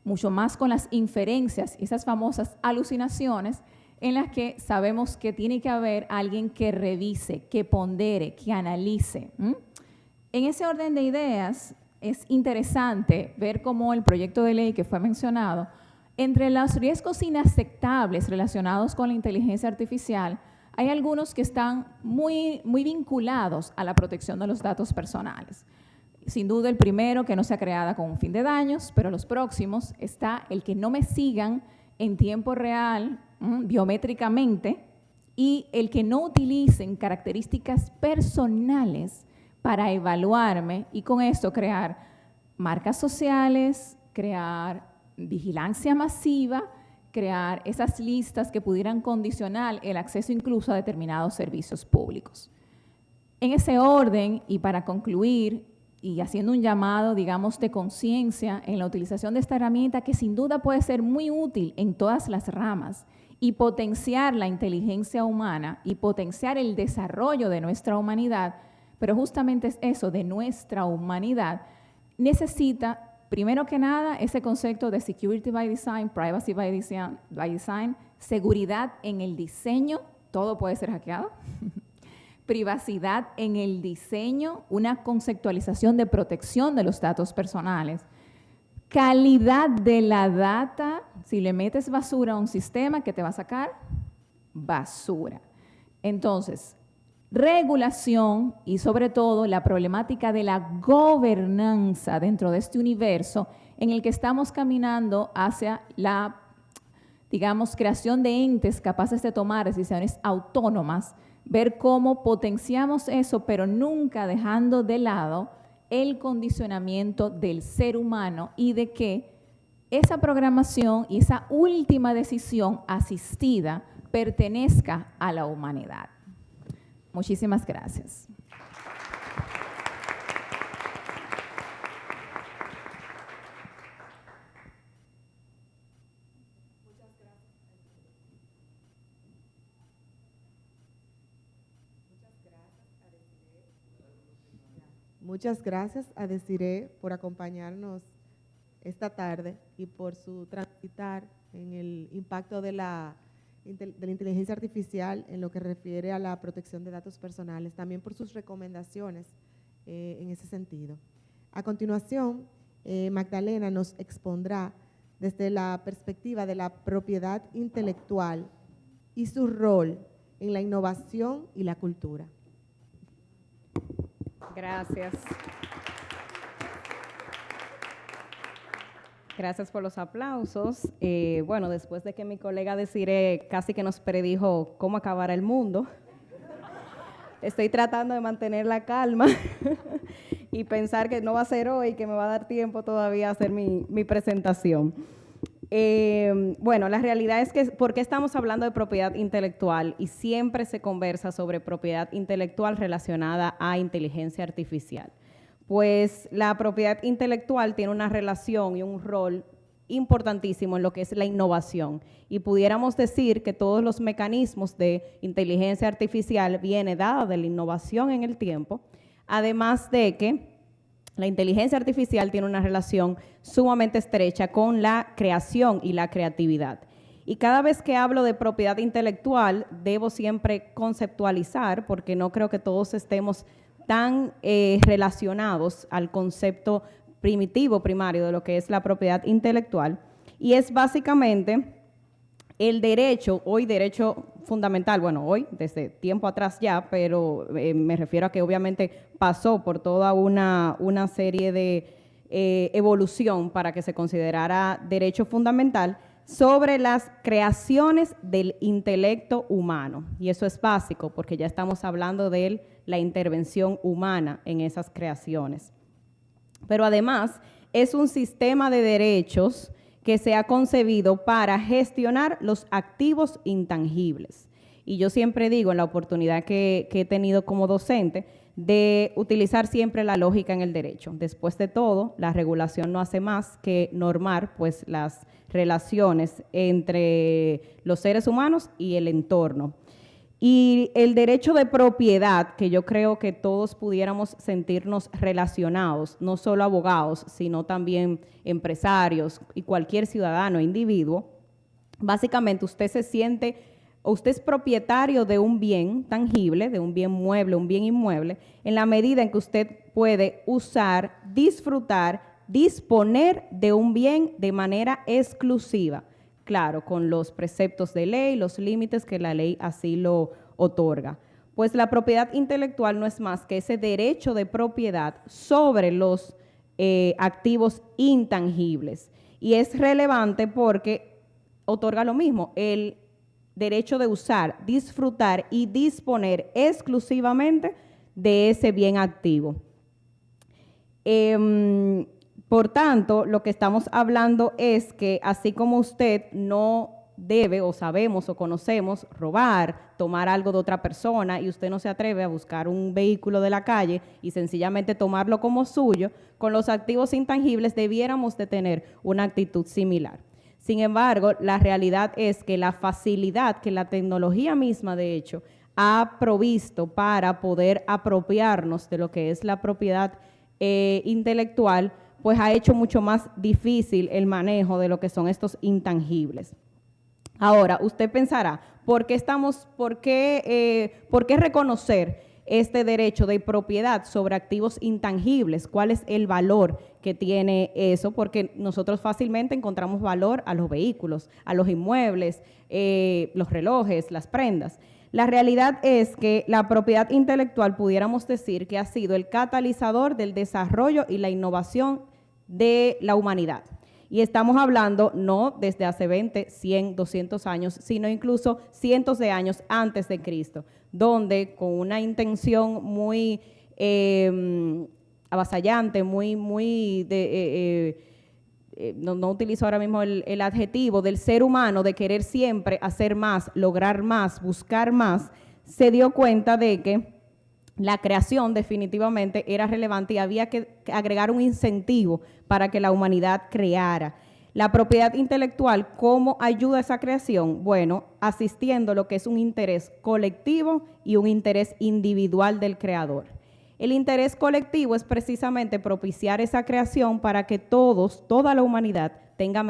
S5: mucho más con las inferencias, esas famosas alucinaciones en las que sabemos que tiene que haber alguien que revise, que pondere, que analice. En ese orden de ideas, es interesante ver cómo el proyecto de ley que fue mencionado, entre los riesgos inaceptables relacionados con la inteligencia artificial, hay algunos que están muy vinculados a la protección de los datos personales. Sin duda el primero, que no sea creada con un fin de daños, pero los próximos está el que no me sigan en tiempo real, biométricamente, y el que no utilicen características personales para evaluarme y con esto crear marcas sociales, crear vigilancia masiva, crear esas listas que pudieran condicionar el acceso incluso a determinados servicios públicos. En ese orden, y para concluir, y haciendo un llamado, digamos, de conciencia en la utilización de esta herramienta que sin duda puede ser muy útil en todas las ramas y potenciar la inteligencia humana y potenciar el desarrollo de nuestra humanidad, pero justamente es eso, de nuestra humanidad, necesita, primero que nada, ese concepto de security by design, privacy by design, seguridad en el diseño, todo puede ser hackeado, privacidad en el diseño, una conceptualización de protección de los datos personales, calidad de la data, si le metes basura a un sistema, ¿qué te va a sacar? Basura. Entonces, regulación y sobre todo la problemática de la gobernanza dentro de este universo en el que estamos caminando hacia la, digamos, creación de entes capaces de tomar decisiones autónomas, ver cómo potenciamos eso, pero nunca dejando de lado el condicionamiento del ser humano y de que esa programación y esa última decisión asistida pertenezca a la humanidad. Muchísimas gracias.
S2: Muchas gracias a Desiree por acompañarnos esta tarde y por su transitar en el impacto de la inteligencia artificial en lo que refiere a la protección de datos personales, también por sus recomendaciones en ese sentido. A continuación, Magdalena nos expondrá desde la perspectiva de la propiedad intelectual y su rol en la innovación y la cultura.
S6: Gracias. Gracias por los aplausos. Bueno, después de que mi colega Desiree casi que nos predijo cómo acabar el mundo, estoy tratando de mantener la calma y pensar que no va a ser hoy, que me va a dar tiempo todavía a hacer mi presentación. Bueno, la realidad es que, ¿por qué estamos hablando de propiedad intelectual? Y siempre se conversa sobre propiedad intelectual relacionada a inteligencia artificial. Pues la propiedad intelectual tiene una relación y un rol importantísimo en lo que es la innovación. Y pudiéramos decir que todos los mecanismos de inteligencia artificial vienen dados de la innovación en el tiempo, además de que la inteligencia artificial tiene una relación sumamente estrecha con la creación y la creatividad. Y cada vez que hablo de propiedad intelectual, debo siempre conceptualizar, porque no creo que todos estemos tan relacionados al concepto primitivo, primario de lo que es la propiedad intelectual. Y es básicamente el derecho, hoy derecho fundamental, bueno, hoy, desde tiempo atrás ya, pero me refiero a que obviamente pasó por toda una serie de evolución para que se considerara derecho fundamental sobre las creaciones del intelecto humano. Y eso es básico porque ya estamos hablando de la intervención humana en esas creaciones. Pero además es un sistema de derechos que se ha concebido para gestionar los activos intangibles. Y yo siempre digo, en la oportunidad que he tenido como docente, de utilizar siempre la lógica en el derecho. Después de todo, la regulación no hace más que normar pues, las relaciones entre los seres humanos y el entorno. Y el derecho de propiedad, que yo creo que todos pudiéramos sentirnos relacionados, no solo abogados, sino también empresarios y cualquier ciudadano e individuo, básicamente usted se siente, o usted es propietario de un bien tangible, de un bien mueble, un bien inmueble, en la medida en que usted puede usar, disfrutar, disponer de un bien de manera exclusiva. Claro, con los preceptos de ley, los límites que la ley así lo otorga. Pues la propiedad intelectual no es más que ese derecho de propiedad sobre los activos intangibles. Y es relevante porque otorga lo mismo, el derecho de usar, disfrutar y disponer exclusivamente de ese bien activo. Por tanto, lo que estamos hablando es que así como usted no debe o sabemos o conocemos robar, tomar algo de otra persona y usted no se atreve a buscar un vehículo de la calle y sencillamente tomarlo como suyo, con los activos intangibles debiéramos de tener una actitud similar. Sin embargo, la realidad es que la facilidad que la tecnología misma, de hecho, ha provisto para poder apropiarnos de lo que es la propiedad intelectual, pues ha hecho mucho más difícil el manejo de lo que son estos intangibles. Ahora, usted pensará, ¿por qué reconocer este derecho de propiedad sobre activos intangibles? ¿Cuál es el valor que tiene eso? Porque nosotros fácilmente encontramos valor a los vehículos, a los inmuebles, los relojes, las prendas. La realidad es que la propiedad intelectual pudiéramos decir que ha sido el catalizador del desarrollo y la innovación de la humanidad. Y estamos hablando no desde hace 20, 100, 200 años, sino incluso cientos de años antes de Cristo, donde con una intención muy avasallante, no utilizo ahora mismo el adjetivo del ser humano, de querer siempre hacer más, lograr más, buscar más, se dio cuenta de que la creación definitivamente era relevante y había que agregar un incentivo para que la humanidad creara. La propiedad intelectual, ¿cómo ayuda a esa creación? Bueno, asistiendo lo que es un interés colectivo y un interés individual del creador. El interés colectivo es precisamente propiciar esa creación para que toda la humanidad tenga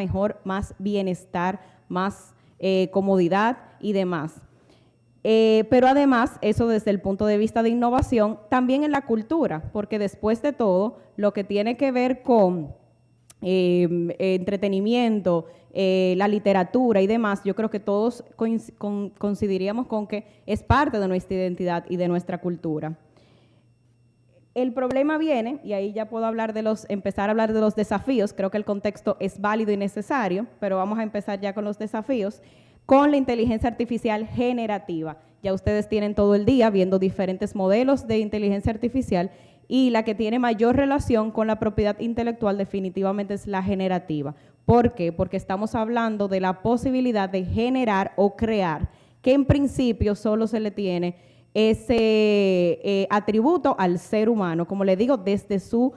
S6: más bienestar, más comodidad y demás. Pero además, eso desde el punto de vista de innovación, también en la cultura, porque después de todo, lo que tiene que ver con entretenimiento, la literatura y demás, yo creo que todos coincidiríamos con que es parte de nuestra identidad y de nuestra cultura. El problema viene, y ahí ya puedo empezar a hablar de los desafíos, creo que el contexto es válido y necesario, pero vamos a empezar ya con los desafíos, con la inteligencia artificial generativa. Ya ustedes tienen todo el día viendo diferentes modelos de inteligencia artificial y la que tiene mayor relación con la propiedad intelectual definitivamente es la generativa. ¿Por qué? Porque estamos hablando de la posibilidad de generar o crear, que en principio solo se le tiene ese atributo al ser humano, como le digo, desde su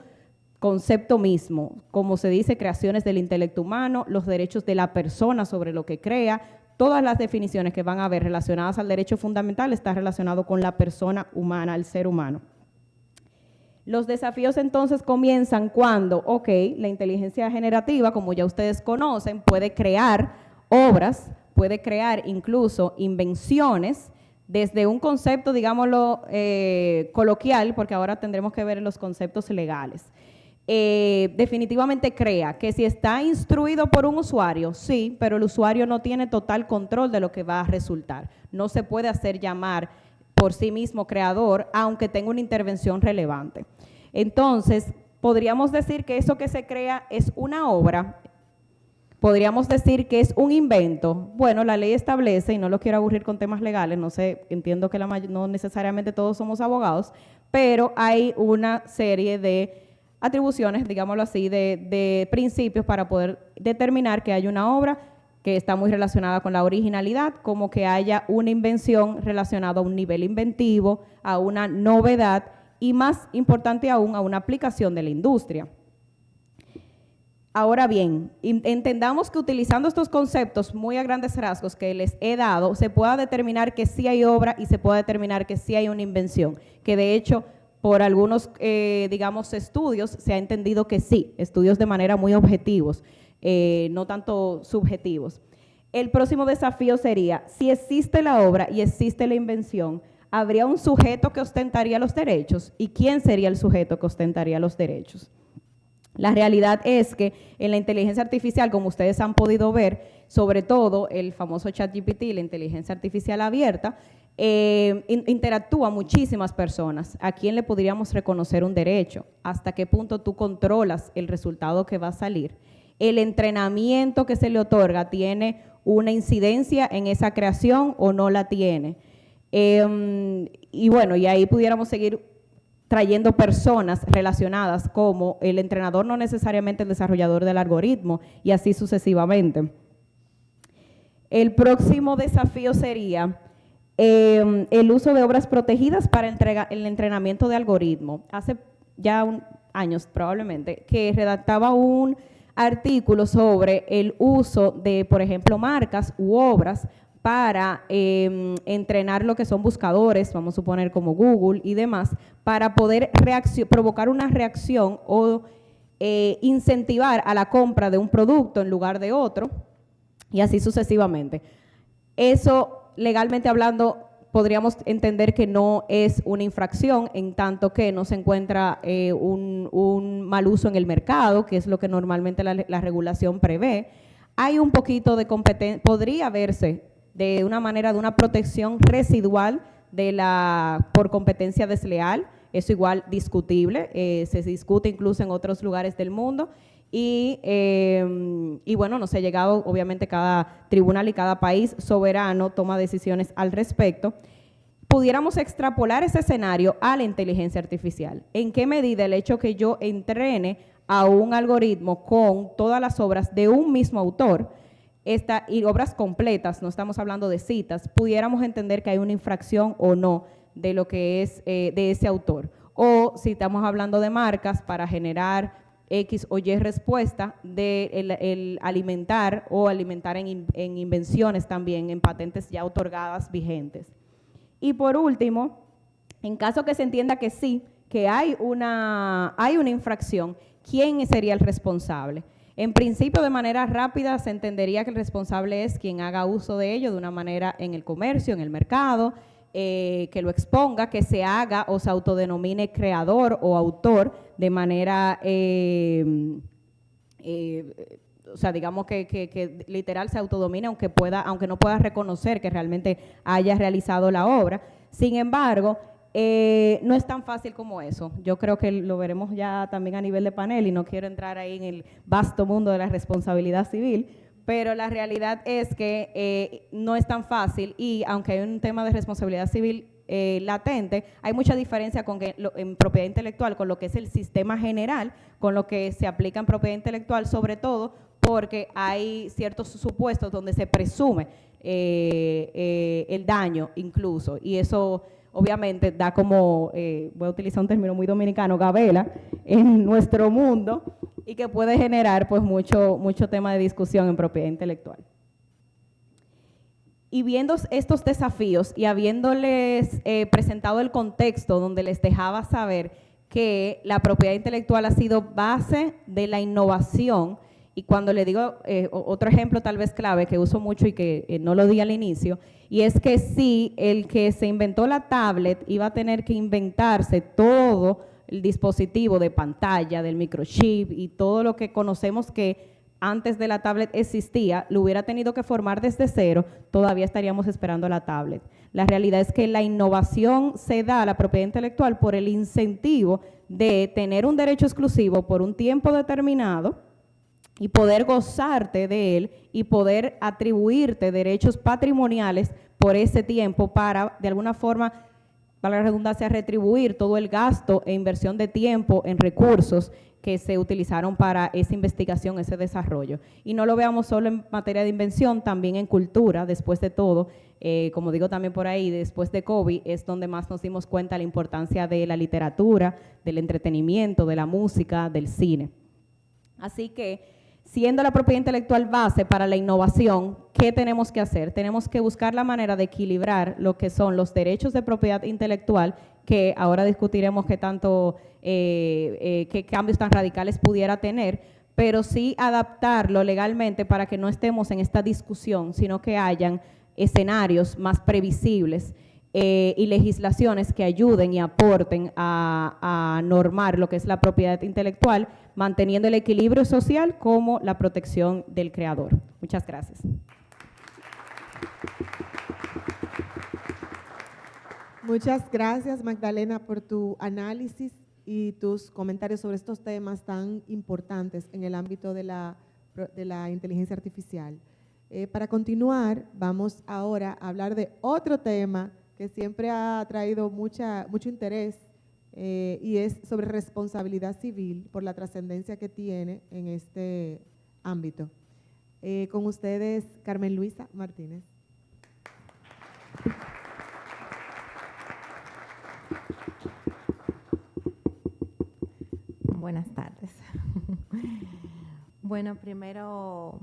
S6: concepto mismo, como se dice, creaciones del intelecto humano, los derechos de la persona sobre lo que crea, todas las definiciones que van a haber relacionadas al derecho fundamental están relacionadas con la persona humana, el ser humano. Los desafíos entonces comienzan cuando, la inteligencia generativa, como ya ustedes conocen, puede crear obras, puede crear incluso invenciones, desde un concepto, digámoslo, coloquial, porque ahora tendremos que ver los conceptos legales. Definitivamente crea que si está instruido por un usuario, sí, pero el usuario no tiene total control de lo que va a resultar. No se puede hacer llamar por sí mismo creador, aunque tenga una intervención relevante. Entonces, podríamos decir que eso que se crea es una obra. Podríamos decir que es un invento. Bueno, la ley establece, y no lo quiero aburrir con temas legales, no sé, entiendo que no necesariamente todos somos abogados, pero hay una serie de atribuciones, digámoslo así, de principios para poder determinar que hay una obra que está muy relacionada con la originalidad, como que haya una invención relacionada a un nivel inventivo, a una novedad y más importante aún, a una aplicación de la industria. Ahora bien, entendamos que utilizando estos conceptos muy a grandes rasgos que les he dado, se pueda determinar que sí hay obra y se pueda determinar que sí hay una invención, que de hecho por algunos, digamos, estudios se ha entendido que sí, estudios de manera muy objetivos, no tanto subjetivos. El próximo desafío sería, si existe la obra y existe la invención, ¿habría un sujeto que ostentaría los derechos? ¿Y quién sería el sujeto que ostentaría los derechos? La realidad es que en la inteligencia artificial, como ustedes han podido ver, sobre todo el famoso ChatGPT, la inteligencia artificial abierta, interactúa muchísimas personas. ¿A quién le podríamos reconocer un derecho? ¿Hasta qué punto tú controlas el resultado que va a salir? ¿El entrenamiento que se le otorga tiene una incidencia en esa creación o no la tiene? Y bueno, y ahí pudiéramos seguir trayendo personas relacionadas como el entrenador, no necesariamente el desarrollador del algoritmo, y así sucesivamente. El próximo desafío sería el uso de obras protegidas para el entrenamiento de algoritmos. Hace ya años probablemente que redactaba un artículo sobre el uso de, por ejemplo, marcas u obras para entrenar lo que son buscadores, vamos a suponer como Google y demás, para poder provocar una reacción o incentivar a la compra de un producto en lugar de otro, y así sucesivamente. Eso, legalmente hablando, podríamos entender que no es una infracción, en tanto que no se encuentra un mal uso en el mercado, que es lo que normalmente la regulación prevé. Hay un poquito de competencia, podría verse de una manera de una protección residual por competencia desleal, eso igual discutible, se discute incluso en otros lugares del mundo. Y bueno, nos ha llegado, obviamente cada tribunal y cada país soberano toma decisiones al respecto. Pudiéramos extrapolar ese escenario a la inteligencia artificial. ¿En qué medida el hecho que yo entrene a un algoritmo con todas las obras de un mismo autor, y obras completas, no estamos hablando de citas, pudiéramos entender que hay una infracción o no de lo que es de ese autor? O si estamos hablando de marcas para generar X o Y respuesta, de el alimentar en invenciones también, en patentes ya otorgadas vigentes. Y por último, en caso que se entienda que sí, que hay una infracción, ¿quién sería el responsable? En principio, de manera rápida, se entendería que el responsable es quien haga uso de ello de una manera en el comercio, en el mercado, que lo exponga, que se haga o se autodenomine creador o autor de manera, o sea, digamos que literal se autodomine, aunque no pueda reconocer que realmente haya realizado la obra. Sin embargo, no es tan fácil como eso. Yo creo que lo veremos ya también a nivel de panel y no quiero entrar ahí en el vasto mundo de la responsabilidad civil, pero la realidad es que no es tan fácil, y aunque hay un tema de responsabilidad civil latente, hay mucha diferencia en propiedad intelectual con lo que es el sistema general, con lo que se aplica en propiedad intelectual, sobre todo porque hay ciertos supuestos donde se presume el daño incluso, y eso obviamente da como, voy a utilizar un término muy dominicano, gabela en nuestro mundo, y que puede generar pues mucho tema de discusión en propiedad intelectual. Y viendo estos desafíos y habiéndoles presentado el contexto donde les dejaba saber que la propiedad intelectual ha sido base de la innovación, y cuando le digo otro ejemplo tal vez clave que uso mucho y que no lo di al inicio, y es que sí, el que se inventó la tablet iba a tener que inventarse todo el dispositivo de pantalla, del microchip y todo lo que conocemos que antes de la tablet existía, lo hubiera tenido que formar desde cero, todavía estaríamos esperando la tablet. La realidad es que la innovación se da a la propiedad intelectual por el incentivo de tener un derecho exclusivo por un tiempo determinado y poder gozarte de él y poder atribuirte derechos patrimoniales por ese tiempo para, de alguna forma, para la redundancia, retribuir todo el gasto e inversión de tiempo en recursos que se utilizaron para esa investigación, ese desarrollo. Y no lo veamos solo en materia de invención, también en cultura, después de todo, como digo también por ahí, después de COVID, es donde más nos dimos cuenta de la importancia de la literatura, del entretenimiento, de la música, del cine. Así que, siendo la propiedad intelectual base para la innovación, ¿qué tenemos que hacer? Tenemos que buscar la manera de equilibrar lo que son los derechos de propiedad intelectual, que ahora discutiremos qué cambios tan radicales pudiera tener, pero sí adaptarlo legalmente para que no estemos en esta discusión, sino que hayan escenarios más previsibles y legislaciones que ayuden y aporten a normar lo que es la propiedad intelectual, manteniendo el equilibrio social como la protección del creador. Muchas gracias.
S2: Muchas gracias, Magdalena, por tu análisis y tus comentarios sobre estos temas tan importantes en el ámbito de la inteligencia artificial. Para continuar, vamos ahora a hablar de otro tema que siempre ha traído mucho interés y es sobre responsabilidad civil por la trascendencia que tiene en este ámbito. Con ustedes, Carmen Luisa Martínez.
S7: Buenas tardes. Bueno, primero,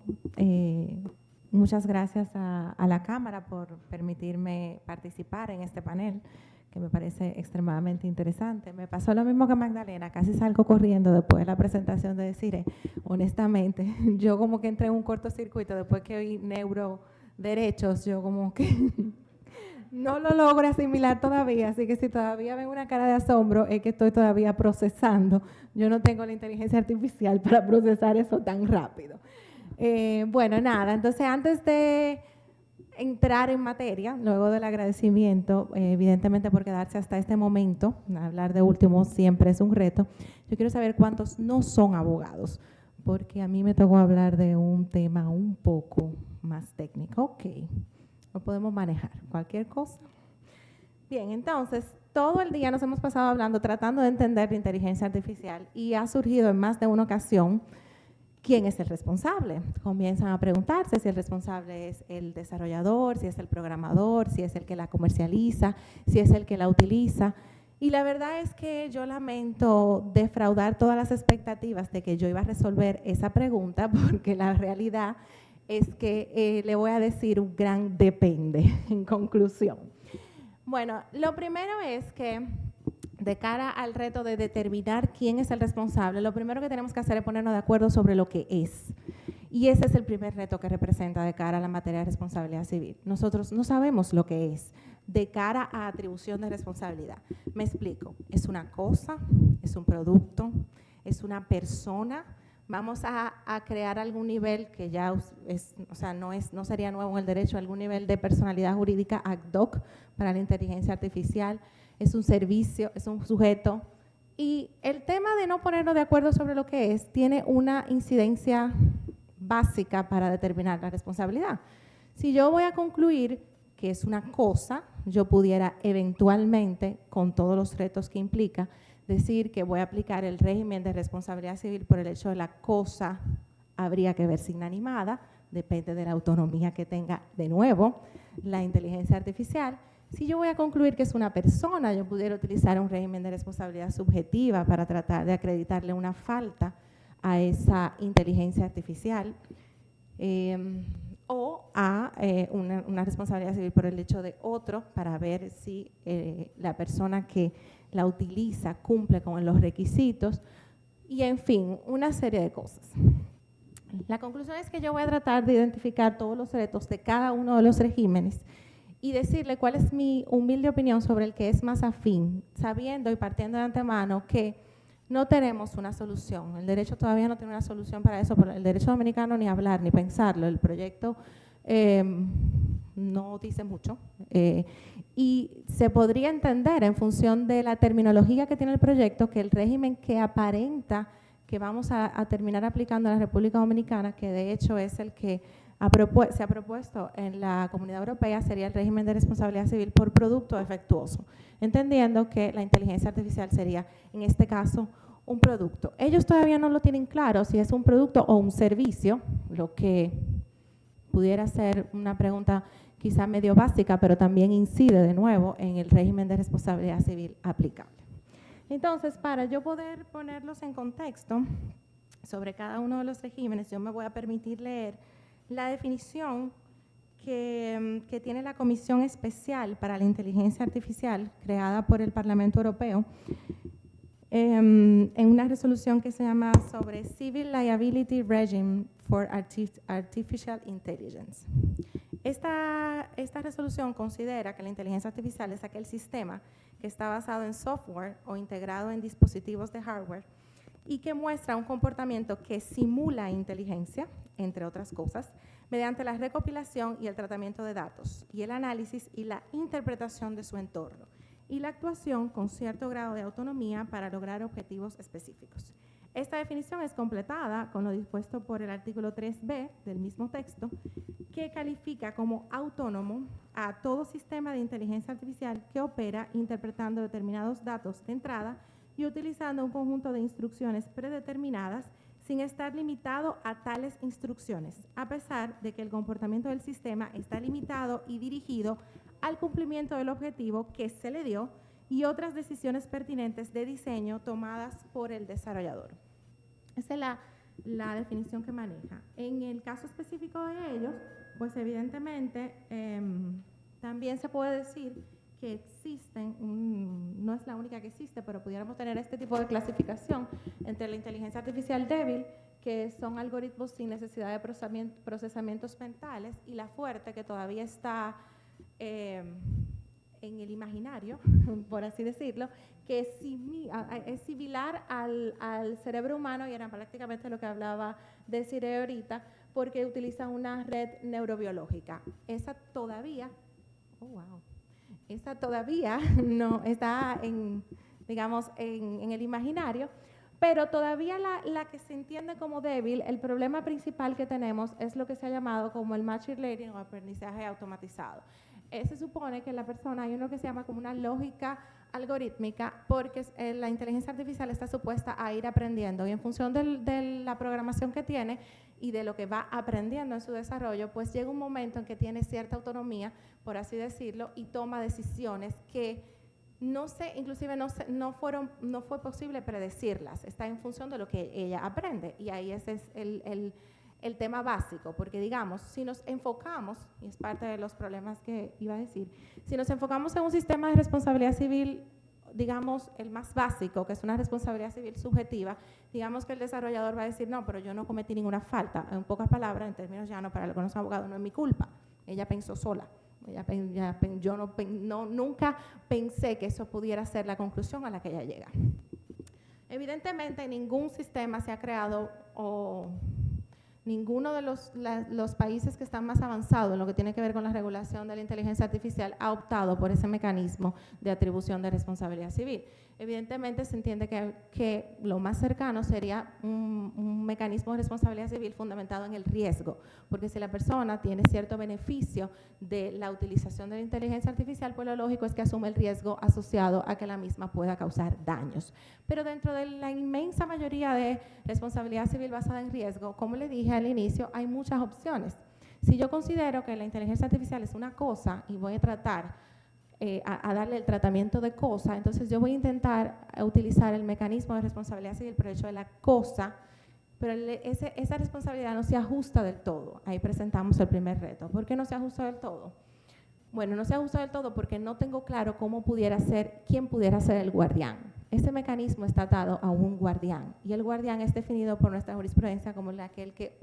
S7: muchas gracias a la Cámara por permitirme participar en este panel, que me parece extremadamente interesante. Me pasó lo mismo que Magdalena, casi salgo corriendo después de la presentación de Desiree. Honestamente, yo como que entré en un cortocircuito después que oí neuroderechos, yo como que no lo logro asimilar todavía, así que si todavía ven una cara de asombro es que estoy todavía procesando. Yo no tengo la inteligencia artificial para procesar eso tan rápido. Bueno, nada, entonces antes de entrar en materia, luego del agradecimiento, evidentemente por quedarse hasta este momento, hablar de último siempre es un reto, yo quiero saber cuántos no son abogados, porque a mí me tocó hablar de un tema un poco más técnico. Ok, lo podemos manejar, cualquier cosa. Bien, entonces, todo el día nos hemos pasado hablando, tratando de entender la inteligencia artificial y ha surgido en más de una ocasión quién es el responsable. Comienzan a preguntarse si el responsable es el desarrollador, si es el programador, si es el que la comercializa, si es el que la utiliza. Y la verdad es que yo lamento defraudar todas las expectativas de que yo iba a resolver esa pregunta, porque la realidad es que le voy a decir un gran depende en conclusión. Bueno, lo primero es que de cara al reto de determinar quién es el responsable, lo primero que tenemos que hacer es ponernos de acuerdo sobre lo que es. Y ese es el primer reto que representa de cara a la materia de responsabilidad civil. Nosotros no sabemos lo que es de cara a atribución de responsabilidad. Me explico. Es una cosa, es un producto, es una persona. Vamos a crear algún nivel que ya es, o sea, no sería nuevo en el derecho, algún nivel de personalidad jurídica ad hoc para la inteligencia artificial. Es un servicio, es un sujeto. Y el tema de no ponernos de acuerdo sobre lo que es tiene una incidencia básica para determinar la responsabilidad. Si yo voy a concluir que es una cosa, yo pudiera eventualmente, con todos los retos que implica, decir que voy a aplicar el régimen de responsabilidad civil por el hecho de la cosa habría que verse inanimada, depende de la autonomía que tenga, de nuevo, la inteligencia artificial. Si yo voy a concluir que es una persona, yo pudiera utilizar un régimen de responsabilidad subjetiva para tratar de acreditarle una falta a esa inteligencia artificial, o a una responsabilidad civil por el hecho de otro para ver si la persona que la utiliza cumple con los requisitos y, en fin, una serie de cosas. La conclusión es que yo voy a tratar de identificar todos los retos de cada uno de los regímenes y decirle cuál es mi humilde opinión sobre el que es más afín, sabiendo y partiendo de antemano que no tenemos una solución. El derecho todavía no tiene una solución para eso, pero el derecho dominicano ni hablar, ni pensarlo. El proyecto no dice mucho y se podría entender en función de la terminología que tiene el proyecto que el régimen que aparenta que vamos a terminar aplicando en la República Dominicana, que de hecho es el que se ha propuesto en la Comunidad Europea, sería el régimen de responsabilidad civil por producto defectuoso, entendiendo que la inteligencia artificial sería, en este caso, un producto. Ellos todavía no lo tienen claro si es un producto o un servicio, lo que pudiera ser una pregunta quizá medio básica, pero también incide de nuevo en el régimen de responsabilidad civil aplicable. Entonces, para yo poder ponerlos en contexto sobre cada uno de los regímenes, yo me voy a permitir leer la definición que tiene la Comisión Especial para la Inteligencia Artificial, creada por el Parlamento Europeo, en una resolución que se llama sobre Civil Liability Regime for Artificial Intelligence. Esta resolución considera que la inteligencia artificial es aquel sistema que está basado en software o integrado en dispositivos de hardware y que muestra un comportamiento que simula inteligencia, entre otras cosas, mediante la recopilación y el tratamiento de datos y el análisis y la interpretación de su entorno y la actuación con cierto grado de autonomía para lograr objetivos específicos. Esta definición es completada con lo dispuesto por el artículo 3b del mismo texto, que califica como autónomo a todo sistema de inteligencia artificial que opera interpretando determinados datos de entrada y utilizando un conjunto de instrucciones predeterminadas sin estar limitado a tales instrucciones, a pesar de que el comportamiento del sistema está limitado y dirigido al cumplimiento del objetivo que se le dio y otras decisiones pertinentes de diseño tomadas por el desarrollador. Esa es la definición que maneja. En el caso específico de ellos, pues evidentemente también se puede decir que existen, no es la única que existe, pero pudiéramos tener este tipo de clasificación entre la inteligencia artificial débil, que son algoritmos sin necesidad de procesamientos mentales, y la fuerte, que todavía está en el imaginario, por así decirlo, que es similar al cerebro humano, y era prácticamente lo que hablaba Desiree ahorita, porque utiliza una red neurobiológica. Esa todavía no está digamos, en el imaginario, pero todavía la que se entiende como débil, el problema principal que tenemos es lo que se ha llamado como el machine learning o aprendizaje automatizado. Se supone que la persona, hay uno que se llama como una lógica algorítmica, porque la inteligencia artificial está supuesta a ir aprendiendo, y en función de la programación que tiene y de lo que va aprendiendo en su desarrollo, pues llega un momento en que tiene cierta autonomía, por así decirlo, y toma decisiones que inclusive no fue posible predecirlas. Está en función de lo que ella aprende, y ahí ese es el tema básico, porque digamos, si nos enfocamos, y es parte de los problemas que iba a decir, si nos enfocamos en un sistema de responsabilidad civil, digamos, el más básico, que es una responsabilidad civil subjetiva, digamos que el desarrollador va a decir, no, pero yo no cometí ninguna falta. En pocas palabras, en términos llanos, para algunos abogados, no es mi culpa. Ella pensó sola. Yo nunca pensé que eso pudiera ser la conclusión a la que ella llega. Evidentemente, ningún sistema se ha creado, o ninguno de los países que están más avanzados en lo que tiene que ver con la regulación de la inteligencia artificial ha optado por ese mecanismo de atribución de responsabilidad civil. Evidentemente se entiende que lo más cercano sería un mecanismo de responsabilidad civil fundamentado en el riesgo, porque si la persona tiene cierto beneficio de la utilización de la inteligencia artificial, pues lo lógico es que asume el riesgo asociado a que la misma pueda causar daños. Pero dentro de la inmensa mayoría de responsabilidad civil basada en riesgo, como le dije al inicio, hay muchas opciones. Si yo considero que la inteligencia artificial es una cosa y voy a tratar a darle el tratamiento de cosa, entonces yo voy a intentar utilizar el mecanismo de responsabilidad civil por el hecho de la cosa, pero esa responsabilidad no se ajusta del todo. Ahí presentamos el primer reto. ¿Por qué no se ajusta del todo? Bueno, no se ajusta del todo porque no tengo claro quién pudiera ser el guardián. Ese mecanismo está atado a un guardián, y el guardián es definido por nuestra jurisprudencia como aquel que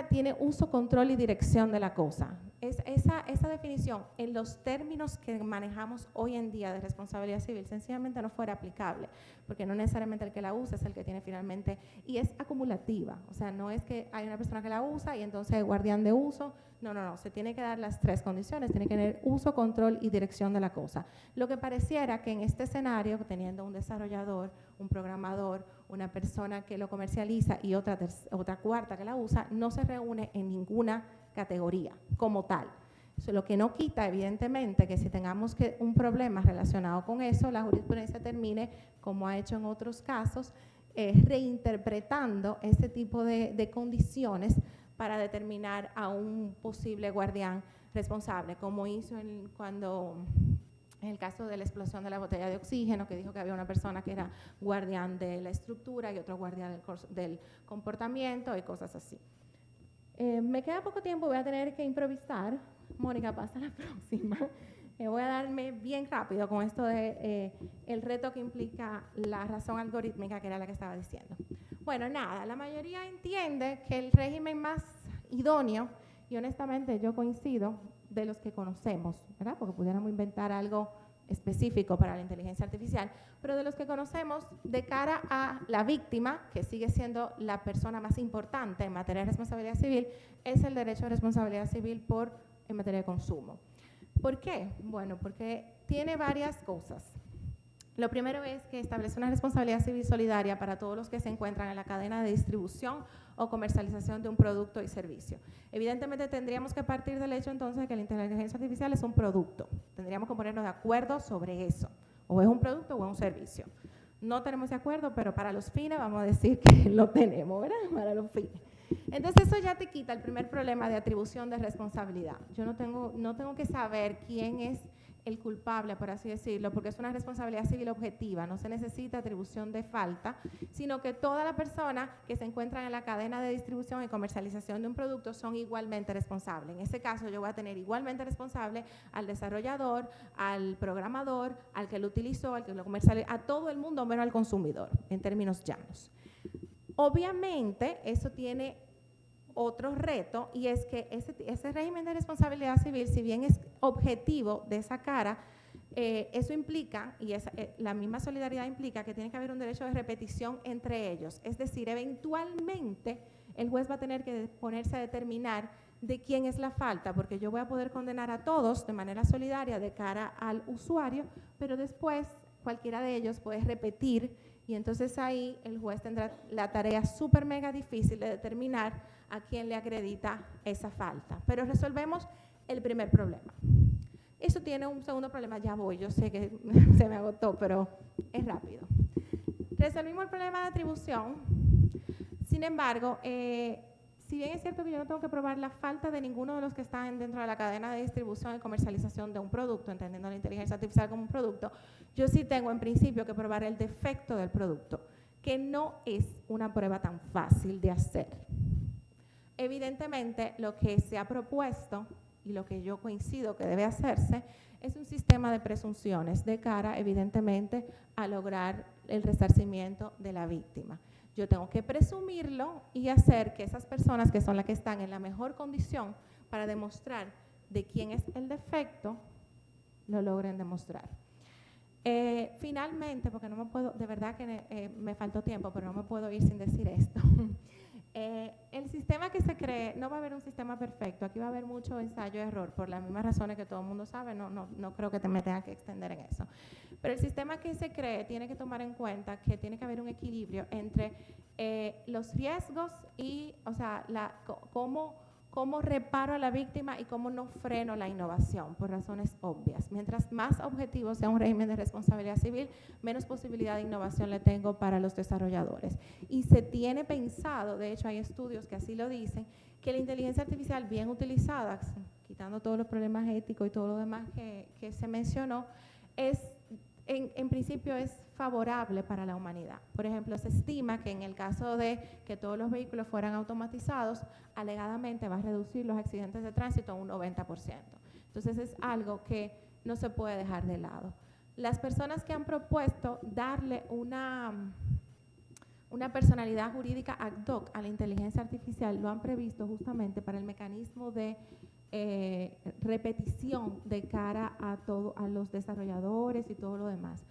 S7: tiene uso, control y dirección de la cosa. Esa definición, en los términos que manejamos hoy en día de responsabilidad civil, sencillamente no fuera aplicable, porque no necesariamente el que la usa es el que tiene finalmente, y es acumulativa. O sea, no es que hay una persona que la usa y entonces el guardián de uso. No, se tiene que dar las tres condiciones, tiene que tener uso, control y dirección de la cosa. Lo que pareciera que en este escenario, teniendo un desarrollador, un programador, una persona que lo comercializa y otra cuarta que la usa, no se reúne en ninguna categoría como tal. Eso, lo que no quita, evidentemente, que si tengamos un problema relacionado con eso, la jurisprudencia termine, como ha hecho en otros casos, reinterpretando ese tipo de condiciones para determinar a un posible guardián responsable, como hizo en el caso de la explosión de la botella de oxígeno, que dijo que había una persona que era guardián de la estructura y otro guardián del comportamiento y cosas así. Me queda poco tiempo, voy a tener que improvisar. Mónica, pasa a la próxima. Voy a darme bien rápido con esto de el reto que implica la razón algorítmica, que era la que estaba diciendo. Bueno, nada, la mayoría entiende que el régimen más idóneo, y honestamente yo coincido, de los que conocemos, ¿verdad? Porque pudiéramos inventar algo específico para la inteligencia artificial, pero de los que conocemos de cara a la víctima, que sigue siendo la persona más importante en materia de responsabilidad civil, es el derecho de responsabilidad civil en materia de consumo. ¿Por qué? Bueno, porque tiene varias cosas. Lo primero es que establece una responsabilidad civil solidaria para todos los que se encuentran en la cadena de distribución o comercialización de un producto y servicio. Evidentemente tendríamos que partir del hecho entonces de que la inteligencia artificial es un producto. Tendríamos que ponernos de acuerdo sobre eso. O es un producto o es un servicio. no tenemos de acuerdo, pero para los fines vamos a decir que lo tenemos, ¿verdad? Para los fines. Entonces eso ya te quita el primer problema de atribución de responsabilidad. Yo no tengo que saber quién es el culpable, por así decirlo, porque es una responsabilidad civil objetiva, no se necesita atribución de falta, sino que toda la persona que se encuentra en la cadena de distribución y comercialización de un producto son igualmente responsables. En ese caso yo voy a tener igualmente responsable al desarrollador, al programador, al que lo utilizó, al que lo comercializó, a todo el mundo menos al consumidor, en términos llanos. Obviamente eso tiene otro reto, y es que ese régimen de responsabilidad civil, si bien es objetivo de esa cara, eso implica, y la misma solidaridad implica que tiene que haber un derecho de repetición entre ellos. Es decir, eventualmente el juez va a tener que ponerse a determinar de quién es la falta, porque yo voy a poder condenar a todos de manera solidaria de cara al usuario, pero después cualquiera de ellos puede repetir, y entonces ahí el juez tendrá la tarea súper mega difícil de determinar a quién le acredita esa falta. Pero resolvemos el primer problema. Eso tiene un segundo problema, ya voy, yo sé que se me agotó, pero es rápido. Resolvimos el problema de atribución. Sin embargo, si bien es cierto que yo no tengo que probar la falta de ninguno de los que están dentro de la cadena de distribución y comercialización de un producto, entendiendo la inteligencia artificial como un producto, yo sí tengo en principio que probar el defecto del producto, que no es una prueba tan fácil de hacer. Evidentemente, lo que se ha propuesto y lo que yo coincido que debe hacerse es un sistema de presunciones de cara, evidentemente, a lograr el resarcimiento de la víctima. Yo tengo que presumirlo y hacer que esas personas que son las que están en la mejor condición para demostrar de quién es el defecto, lo logren demostrar. Finalmente, porque no me puedo, de verdad que me faltó tiempo, pero no me puedo ir sin decir esto. El sistema que se cree, no va a haber un sistema perfecto, aquí va a haber mucho ensayo-error, por las mismas razones que todo el mundo sabe, no creo que me tenga que extender en eso. Pero el sistema que se cree tiene que tomar en cuenta que tiene que haber un equilibrio entre los riesgos y, o sea, cómo reparo a la víctima y cómo no freno la innovación, por razones obvias. Mientras más objetivo sea un régimen de responsabilidad civil, menos posibilidad de innovación le tengo para los desarrolladores. Y se tiene pensado, de hecho hay estudios que así lo dicen, que la inteligencia artificial bien utilizada, quitando todos los problemas éticos y todo lo demás que se mencionó, en principio es favorable para la humanidad. Por ejemplo, se estima que en el caso de que todos los vehículos fueran automatizados, alegadamente va a reducir los accidentes de tránsito a un 90%. Entonces es algo que no se puede dejar de lado. Las personas que han propuesto darle una personalidad jurídica ad hoc a la inteligencia artificial lo han previsto justamente para el mecanismo de repetición de cara a los desarrolladores y todo lo demás.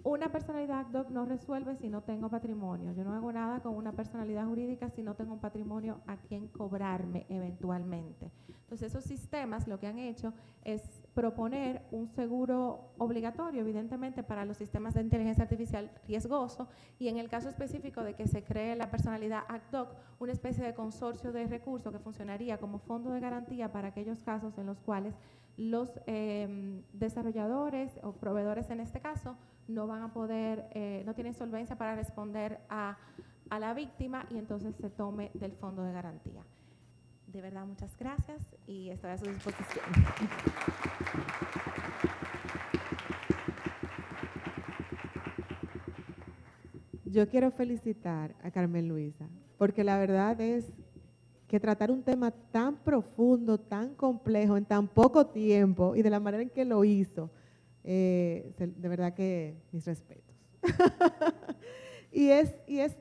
S7: Una personalidad ad hoc no resuelve si no tengo patrimonio. Yo no hago nada con una personalidad jurídica si no tengo un patrimonio a quien cobrarme eventualmente. Entonces, esos sistemas lo que han hecho es proponer un seguro obligatorio, evidentemente, para los sistemas de inteligencia artificial riesgoso, y en el caso específico de que se cree la personalidad ad hoc, una especie de consorcio de recursos que funcionaría como fondo de garantía para aquellos casos en los cuales los desarrolladores o proveedores en este caso no van a poder, no tienen solvencia para responder a la víctima, y entonces se tome del fondo de garantía. De verdad, muchas gracias y estoy a su disposición.
S2: Yo quiero felicitar a Carmen Luisa, porque la verdad es que tratar un tema tan profundo, tan complejo, en tan poco tiempo y de la manera en que lo hizo, de verdad que mis respetos. Y es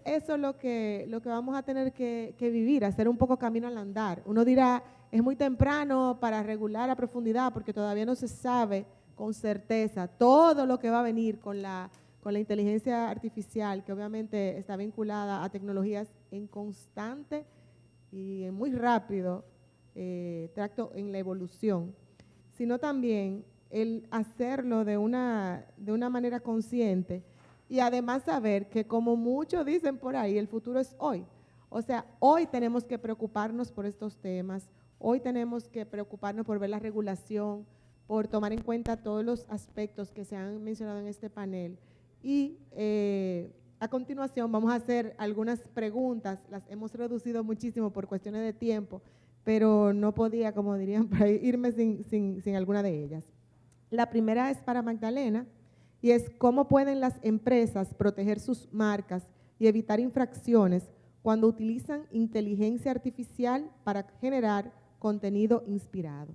S2: eso lo que vamos a tener que vivir, hacer un poco camino al andar. Uno dirá, es muy temprano para regular a profundidad porque todavía no se sabe con certeza todo lo que va a venir con la inteligencia artificial, que obviamente está vinculada a tecnologías en constante y muy rápido tracto en la evolución, sino también el hacerlo de una manera consciente. Y además saber que, como muchos dicen por ahí, el futuro es hoy. O sea, hoy tenemos que preocuparnos por estos temas, hoy tenemos que preocuparnos por ver la regulación, por tomar en cuenta todos los aspectos que se han mencionado en este panel Y a continuación vamos a hacer algunas preguntas, las hemos reducido muchísimo por cuestiones de tiempo, pero no podía, como dirían, por ahí, irme sin alguna de ellas. La primera es para Magdalena y es cómo pueden las empresas proteger sus marcas y evitar infracciones cuando utilizan inteligencia artificial para generar contenido inspirado.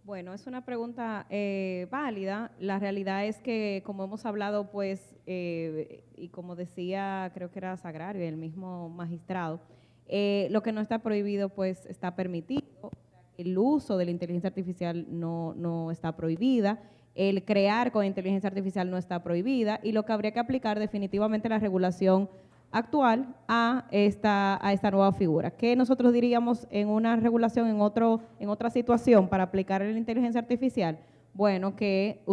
S6: Bueno, es una pregunta válida. La realidad es que, como hemos hablado, pues, y como decía, creo que era Sagrario, el mismo magistrado, lo que no está prohibido, pues, está permitido. El uso de la inteligencia artificial no está prohibida. El crear con inteligencia artificial no está prohibida. Y lo que habría que aplicar definitivamente la regulación actual a esta nueva figura. ¿Qué nosotros diríamos en una regulación, en otra situación para aplicar la inteligencia artificial? Bueno, que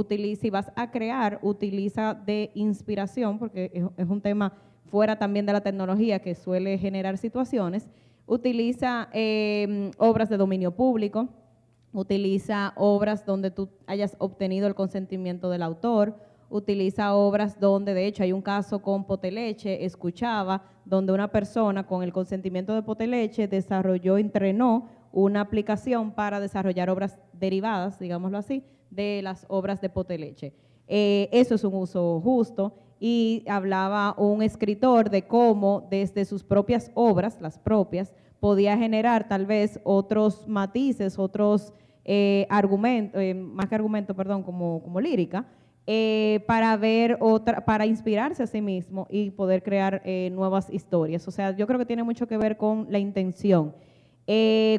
S6: si vas a crear, utiliza de inspiración, porque es un tema fuera también de la tecnología que suele generar situaciones. Utiliza obras de dominio público, utiliza obras donde tú hayas obtenido el consentimiento del autor, utiliza obras donde, de hecho, hay un caso con Poteleche, escuchaba, donde una persona con el consentimiento de Poteleche entrenó una aplicación para desarrollar obras derivadas, digámoslo así, de las obras de Poteleche. Eso es un uso justo. Y hablaba un escritor de cómo desde sus propias obras, las propias, podía generar tal vez otros matices, otros argumentos, más que argumentos, perdón, como lírica, para inspirarse a sí mismo y poder crear nuevas historias. O sea, yo creo que tiene mucho que ver con la intención.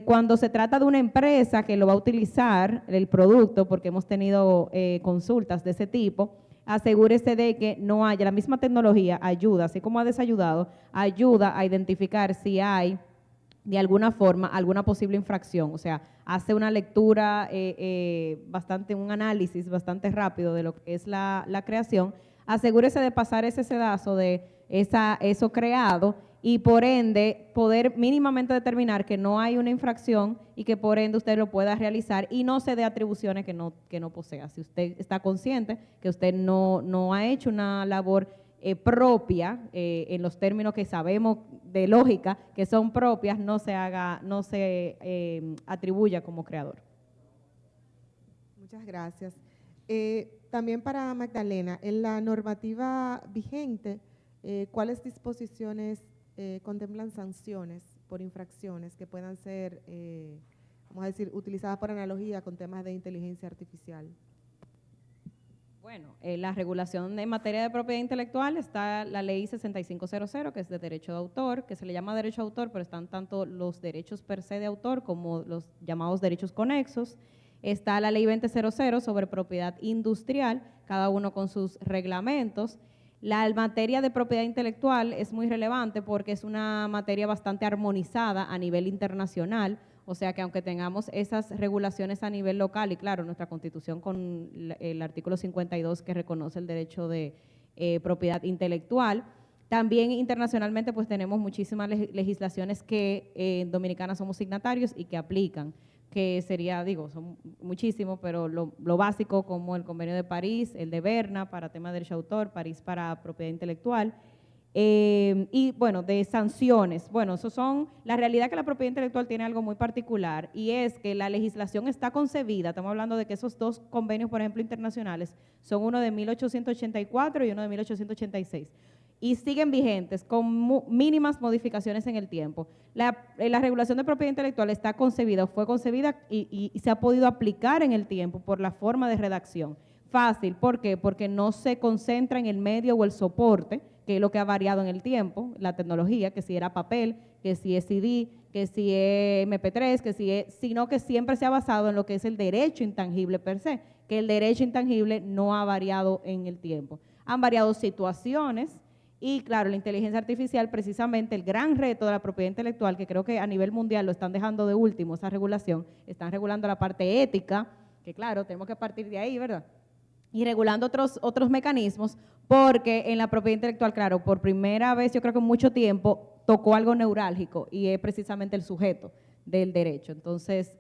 S6: Cuando se trata de una empresa que lo va a utilizar, el producto, porque hemos tenido consultas de ese tipo, asegúrese de que no haya, la misma tecnología ayuda, así como ha desayudado, ayuda a identificar si hay de alguna forma alguna posible infracción, o sea, hace una lectura un análisis bastante rápido de lo que es la creación, asegúrese de pasar ese sedazo de eso creado y por ende poder mínimamente determinar que no hay una infracción y que por ende usted lo pueda realizar y no se dé atribuciones que no posea. Si usted está consciente que usted no ha hecho una labor propia, en los términos que sabemos de lógica, que son propias, no se atribuya como creador.
S2: Muchas gracias. También para Magdalena, en la normativa vigente, ¿cuáles disposiciones contemplan sanciones por infracciones que puedan ser, vamos a decir, utilizadas por analogía con temas de inteligencia artificial?
S6: Bueno, la regulación en materia de propiedad intelectual está la ley 6500, que es de derecho de autor, que se le llama derecho de autor, pero están tanto los derechos per se de autor como los llamados derechos conexos. Está la ley 2000 sobre propiedad industrial, cada uno con sus reglamentos. La materia de propiedad intelectual es muy relevante porque es una materia bastante armonizada a nivel internacional, o sea que aunque tengamos esas regulaciones a nivel local, y claro, nuestra Constitución con el artículo 52 que reconoce el derecho de propiedad intelectual, también internacionalmente pues tenemos muchísimas legislaciones que en Dominicana somos signatarios y que aplican, que sería, son muchísimos, pero lo básico como el Convenio de París, el de Berna para tema de derecho de autor, París para propiedad intelectual, y bueno, de sanciones. Bueno, la realidad que la propiedad intelectual tiene algo muy particular y es que la legislación está concebida, estamos hablando de que esos dos convenios, por ejemplo, internacionales, son uno de 1884 y uno de 1886. Y siguen vigentes con mínimas modificaciones en el tiempo. La regulación de propiedad intelectual está concebida, fue concebida y se ha podido aplicar en el tiempo por la forma de redacción. Fácil, ¿por qué? Porque no se concentra en el medio o el soporte, que es lo que ha variado en el tiempo, la tecnología, que si era papel, que si es CD, que si es MP3, sino que siempre se ha basado en lo que es el derecho intangible per se, que el derecho intangible no ha variado en el tiempo. Han variado situaciones. Y claro, la inteligencia artificial, precisamente el gran reto de la propiedad intelectual, que creo que a nivel mundial lo están dejando de último, esa regulación, están regulando la parte ética, que claro, tenemos que partir de ahí, ¿verdad? Y regulando otros mecanismos, porque en la propiedad intelectual, claro, por primera vez, yo creo que en mucho tiempo, tocó algo neurálgico y es precisamente el sujeto del derecho. Entonces,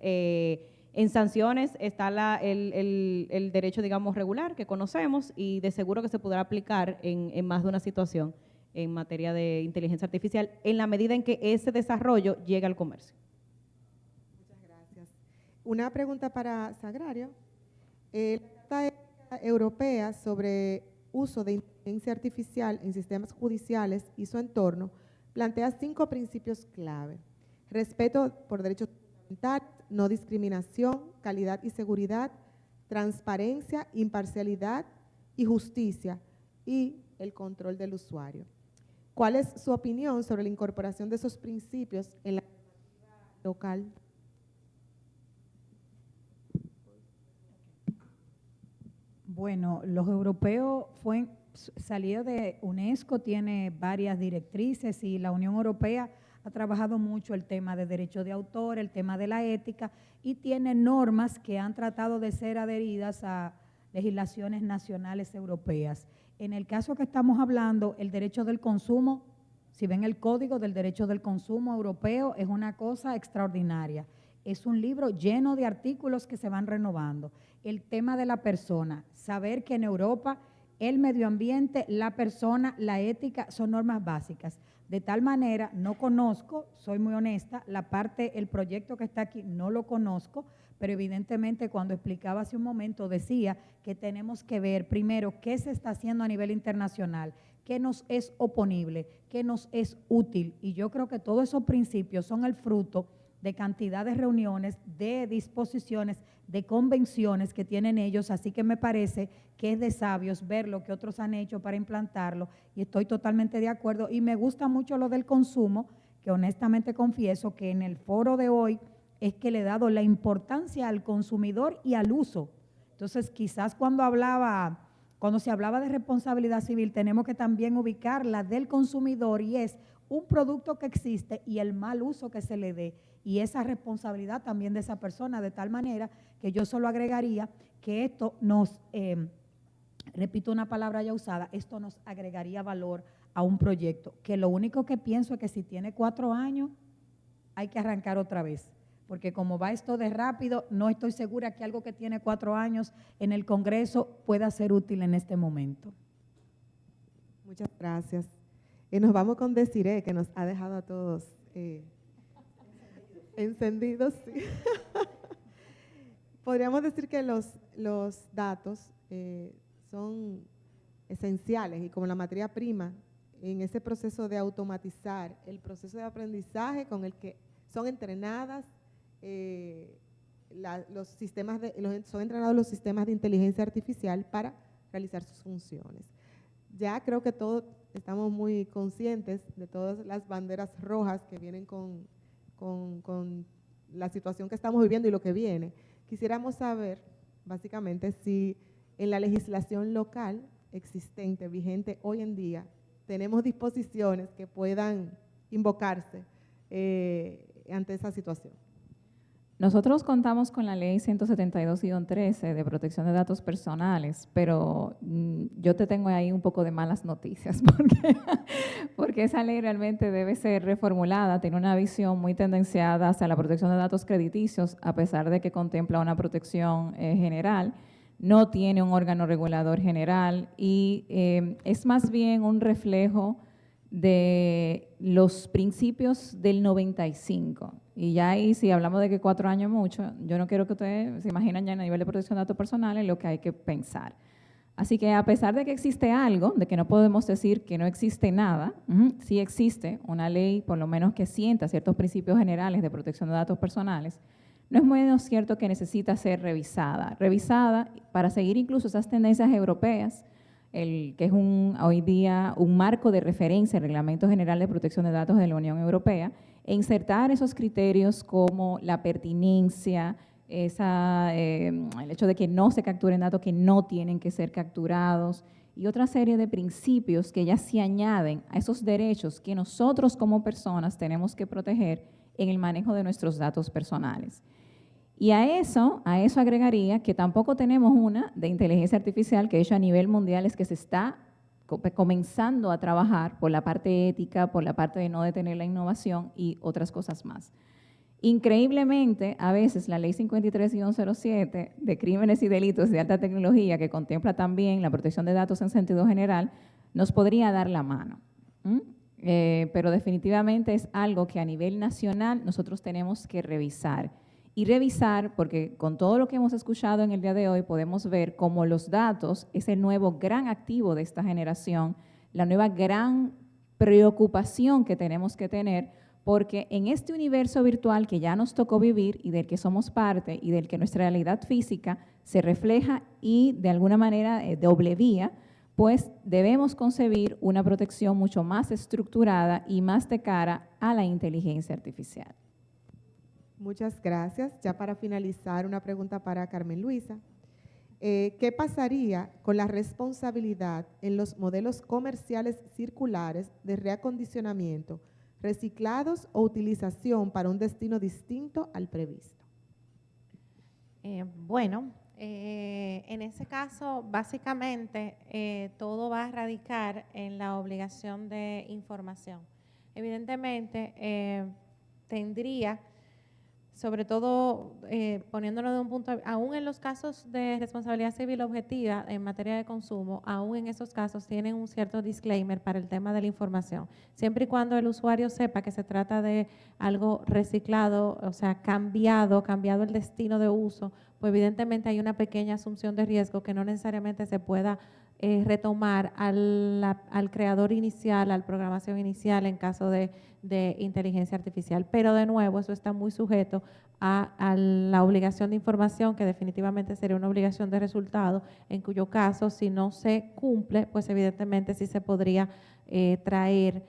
S6: En sanciones está el derecho, digamos, regular que conocemos y de seguro que se podrá aplicar en más de una situación en materia de inteligencia artificial en la medida en que ese desarrollo llegue al comercio.
S2: Muchas gracias. Una pregunta para Sagrario. La Carta Ética Europea sobre uso de inteligencia artificial en sistemas judiciales y su entorno plantea 5 principios clave: respeto por derechos fundamentales, no discriminación, calidad y seguridad, transparencia, imparcialidad y justicia, y el control del usuario. ¿Cuál es su opinión sobre la incorporación de esos principios en la normativa local?
S4: Bueno, los europeos salió de UNESCO, tiene varias directrices y la Unión Europea ha trabajado mucho el tema de derecho de autor, el tema de la ética y tiene normas que han tratado de ser adheridas a legislaciones nacionales europeas. En el caso que estamos hablando, el derecho del consumo, si ven el Código del Derecho del Consumo Europeo, es una cosa extraordinaria. Es un libro lleno de artículos que se van renovando. El tema de la persona, saber que en Europa el medio ambiente, la persona, la ética son normas básicas. De tal manera, no conozco, soy muy honesta, el proyecto que está aquí no lo conozco, pero evidentemente cuando explicaba hace un momento decía que tenemos que ver primero qué se está haciendo a nivel internacional, qué nos es oponible, qué nos es útil. Y yo creo que todos esos principios son el fruto de cantidad de reuniones, de disposiciones, de convenciones que tienen ellos, así que me parece que es de sabios ver lo que otros han hecho para implantarlo y estoy totalmente de acuerdo y me gusta mucho lo del consumo, que honestamente confieso que en el foro de hoy es que le he dado la importancia al consumidor y al uso. Entonces quizás cuando se hablaba de responsabilidad civil tenemos que también ubicar la del consumidor y es un producto que existe y el mal uso que se le dé y esa responsabilidad también de esa persona, de tal manera que yo solo agregaría que esto nos, repito una palabra ya usada, esto nos agregaría valor a un proyecto, que lo único que pienso es que si tiene 4 años hay que arrancar otra vez, porque como va esto de rápido, no estoy segura que algo que tiene 4 años en el Congreso pueda ser útil en este momento.
S2: Muchas gracias. Nos vamos con Desiree, que nos ha dejado a todos encendidos. Sí. Podríamos decir que los datos son esenciales y como la materia prima en ese proceso de automatizar el proceso de aprendizaje con el que son entrenadas son entrenados los sistemas de inteligencia artificial para realizar sus funciones. Ya creo que todos estamos muy conscientes de todas las banderas rojas que vienen con la situación que estamos viviendo y lo que viene. Quisiéramos saber, básicamente, si en la legislación local existente, vigente hoy en día, tenemos disposiciones que puedan invocarse ante esa situación.
S5: Nosotros contamos con la ley 172-13 de protección de datos personales, pero yo te tengo ahí un poco de malas noticias porque esa ley realmente debe ser reformulada, tiene una visión muy tendenciada hacia la protección de datos crediticios, a pesar de que contempla una protección general, no tiene un órgano regulador general y es más bien un reflejo de los principios del 95. Y ya ahí, si hablamos de que 4 años es mucho, yo no quiero que ustedes se imaginen ya a nivel de protección de datos personales lo que hay que pensar. Así que a pesar de que existe algo, de que no podemos decir que no existe nada, sí existe una ley por lo menos que sienta ciertos principios generales de protección de datos personales, no es menos cierto que necesita ser revisada para seguir incluso esas tendencias europeas, que es hoy día un marco de referencia, el Reglamento General de Protección de Datos de la Unión Europea, e insertar esos criterios como la pertinencia, el hecho de que no se capturen datos que no tienen que ser capturados y otra serie de principios que ya se añaden a esos derechos que nosotros como personas tenemos que proteger en el manejo de nuestros datos personales. Y a eso agregaría que tampoco tenemos una de inteligencia artificial que de hecho a nivel mundial es que se está comenzando a trabajar por la parte ética, por la parte de no detener la innovación y otras cosas más. Increíblemente, a veces la Ley 53-07 de crímenes y delitos de alta tecnología, que contempla también la protección de datos en sentido general, nos podría dar la mano. Pero definitivamente es algo que a nivel nacional nosotros tenemos que revisar. Y revisar, porque con todo lo que hemos escuchado en el día de hoy, podemos ver cómo los datos es el nuevo gran activo de esta generación, la nueva gran preocupación que tenemos que tener, porque en este universo virtual que ya nos tocó vivir y del que somos parte y del que nuestra realidad física se refleja y de alguna manera de doble vía, pues debemos concebir una protección mucho más estructurada y más de cara a la inteligencia artificial.
S2: Muchas gracias. Ya para finalizar, una pregunta para Carmen Luisa. ¿Qué pasaría con la responsabilidad en los modelos comerciales circulares de reacondicionamiento, reciclados o utilización para un destino distinto al previsto?
S7: En ese caso, básicamente, todo va a radicar en la obligación de información. Evidentemente, tendría, sobre todo poniéndolo de un punto, aún en los casos de responsabilidad civil objetiva en materia de consumo, aún en esos casos tienen un cierto disclaimer para el tema de la información. Siempre y cuando el usuario sepa que se trata de algo reciclado, o sea, cambiado el destino de uso, pues evidentemente hay una pequeña asunción de riesgo que no necesariamente se pueda retomar al creador inicial, a la programación inicial en caso de inteligencia artificial. Pero de nuevo, eso está muy sujeto a la obligación de información, que definitivamente sería una obligación de resultado, en cuyo caso, si no se cumple, pues evidentemente sí se podría traer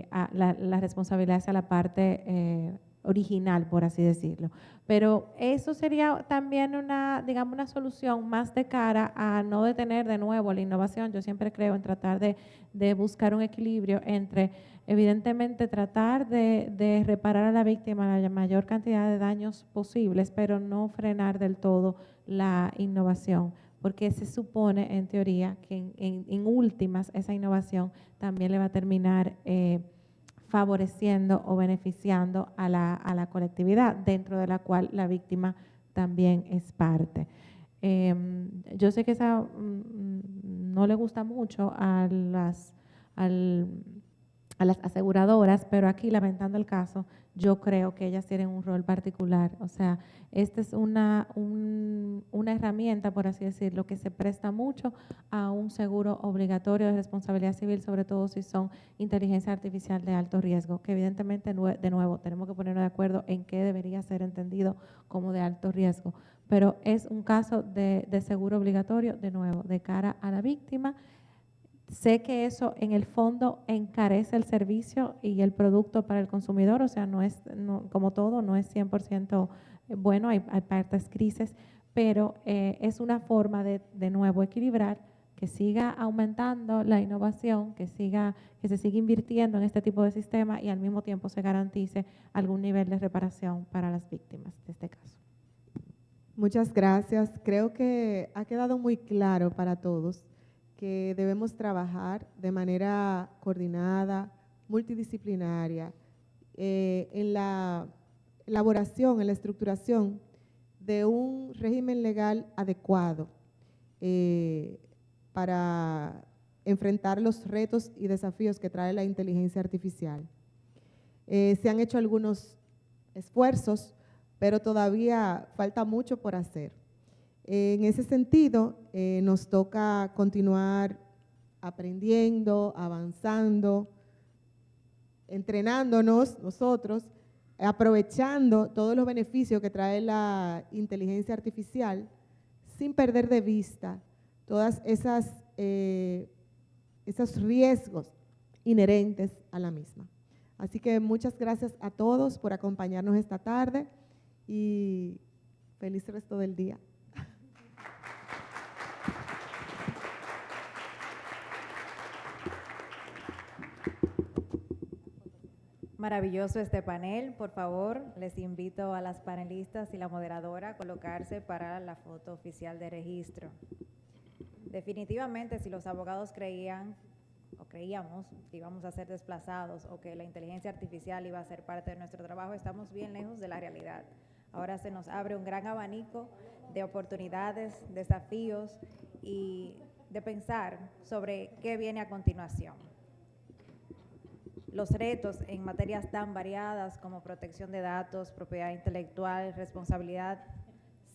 S7: a la responsabilidad hacia la parte original, por así decirlo. Pero eso sería también una solución más de cara a no detener de nuevo la innovación. Yo siempre creo en tratar de buscar un equilibrio entre, evidentemente, tratar de reparar a la víctima la mayor cantidad de daños posibles, pero no frenar del todo la innovación, porque se supone, en teoría, que en últimas esa innovación también le va a terminar favoreciendo o beneficiando a la colectividad, dentro de la cual la víctima también es parte. Yo sé que esa no le gusta mucho a las aseguradoras, pero aquí, lamentando el caso, yo creo que ellas tienen un rol particular. O sea, esta es una herramienta, por así decirlo, que se presta mucho a un seguro obligatorio de responsabilidad civil, sobre todo si son inteligencia artificial de alto riesgo, que evidentemente, de nuevo, tenemos que ponernos de acuerdo en qué debería ser entendido como de alto riesgo. Pero es un caso de seguro obligatorio, de nuevo, de cara a la víctima. Sé que eso en el fondo encarece el servicio y el producto para el consumidor, o sea, como todo, no es 100% bueno, hay partes grises, pero es una forma de nuevo equilibrar, que siga aumentando la innovación, que se siga invirtiendo en este tipo de sistemas y al mismo tiempo se garantice algún nivel de reparación para las víctimas de este caso.
S2: Muchas gracias. Creo que ha quedado muy claro para todos que debemos trabajar de manera coordinada, multidisciplinaria, en la elaboración, en la estructuración de un régimen legal adecuado para enfrentar los retos y desafíos que trae la inteligencia artificial. Se han hecho algunos esfuerzos, pero todavía falta mucho por hacer. En ese sentido, nos toca continuar aprendiendo, avanzando, entrenándonos nosotros, aprovechando todos los beneficios que trae la inteligencia artificial, sin perder de vista todas esos riesgos inherentes a la misma. Así que muchas gracias a todos por acompañarnos esta tarde y feliz resto del día.
S1: Maravilloso este panel. Por favor, les invito a las panelistas y la moderadora a colocarse para la foto oficial de registro. Definitivamente, si los abogados creían o creíamos que íbamos a ser desplazados o que la inteligencia artificial iba a ser parte de nuestro trabajo, estamos bien lejos de la realidad. Ahora se nos abre un gran abanico de oportunidades, desafíos y de pensar sobre qué viene a continuación. Los retos en materias tan variadas como protección de datos, propiedad intelectual, responsabilidad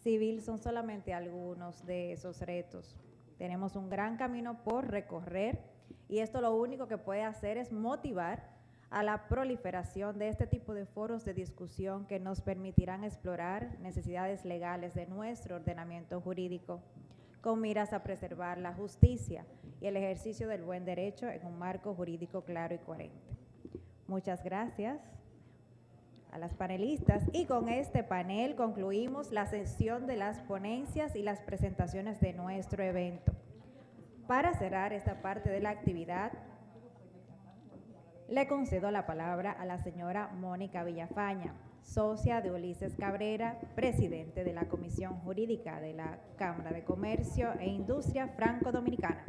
S1: civil son solamente algunos de esos retos. Tenemos un gran camino por recorrer y esto lo único que puede hacer es motivar a la proliferación de este tipo de foros de discusión que nos permitirán explorar necesidades legales de nuestro ordenamiento jurídico con miras a preservar la justicia y el ejercicio del buen derecho en un marco jurídico claro y coherente. Muchas gracias a las panelistas y con este panel concluimos la sesión de las ponencias y las presentaciones de nuestro evento. Para cerrar esta parte de la actividad, le concedo la palabra a la señora Mónica Villafaña, socia de Ulises Cabrera, presidente de la Comisión Jurídica de la Cámara de Comercio e Industria Franco-Dominicana,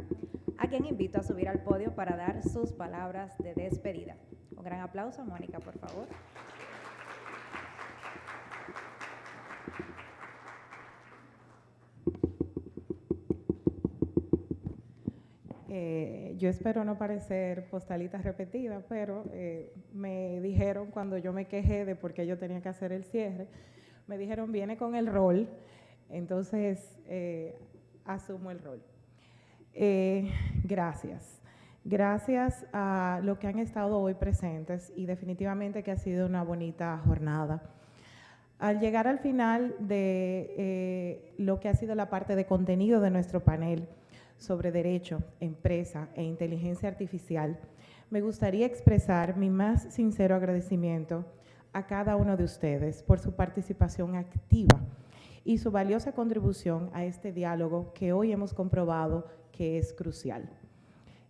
S1: a quien invito a subir al podio para dar sus palabras de despedida. Un gran aplauso, Mónica, por favor.
S8: Yo espero no parecer postalita repetida, pero me dijeron cuando yo me quejé de por qué yo tenía que hacer el cierre, me dijeron viene con el rol, entonces asumo el rol. Gracias. Gracias a los que han estado hoy presentes y definitivamente que ha sido una bonita jornada. Al llegar al final de lo que ha sido la parte de contenido de nuestro panel sobre derecho, empresa e inteligencia artificial, me gustaría expresar mi más sincero agradecimiento a cada uno de ustedes por su participación activa y su valiosa contribución a este diálogo que hoy hemos comprobado que es crucial.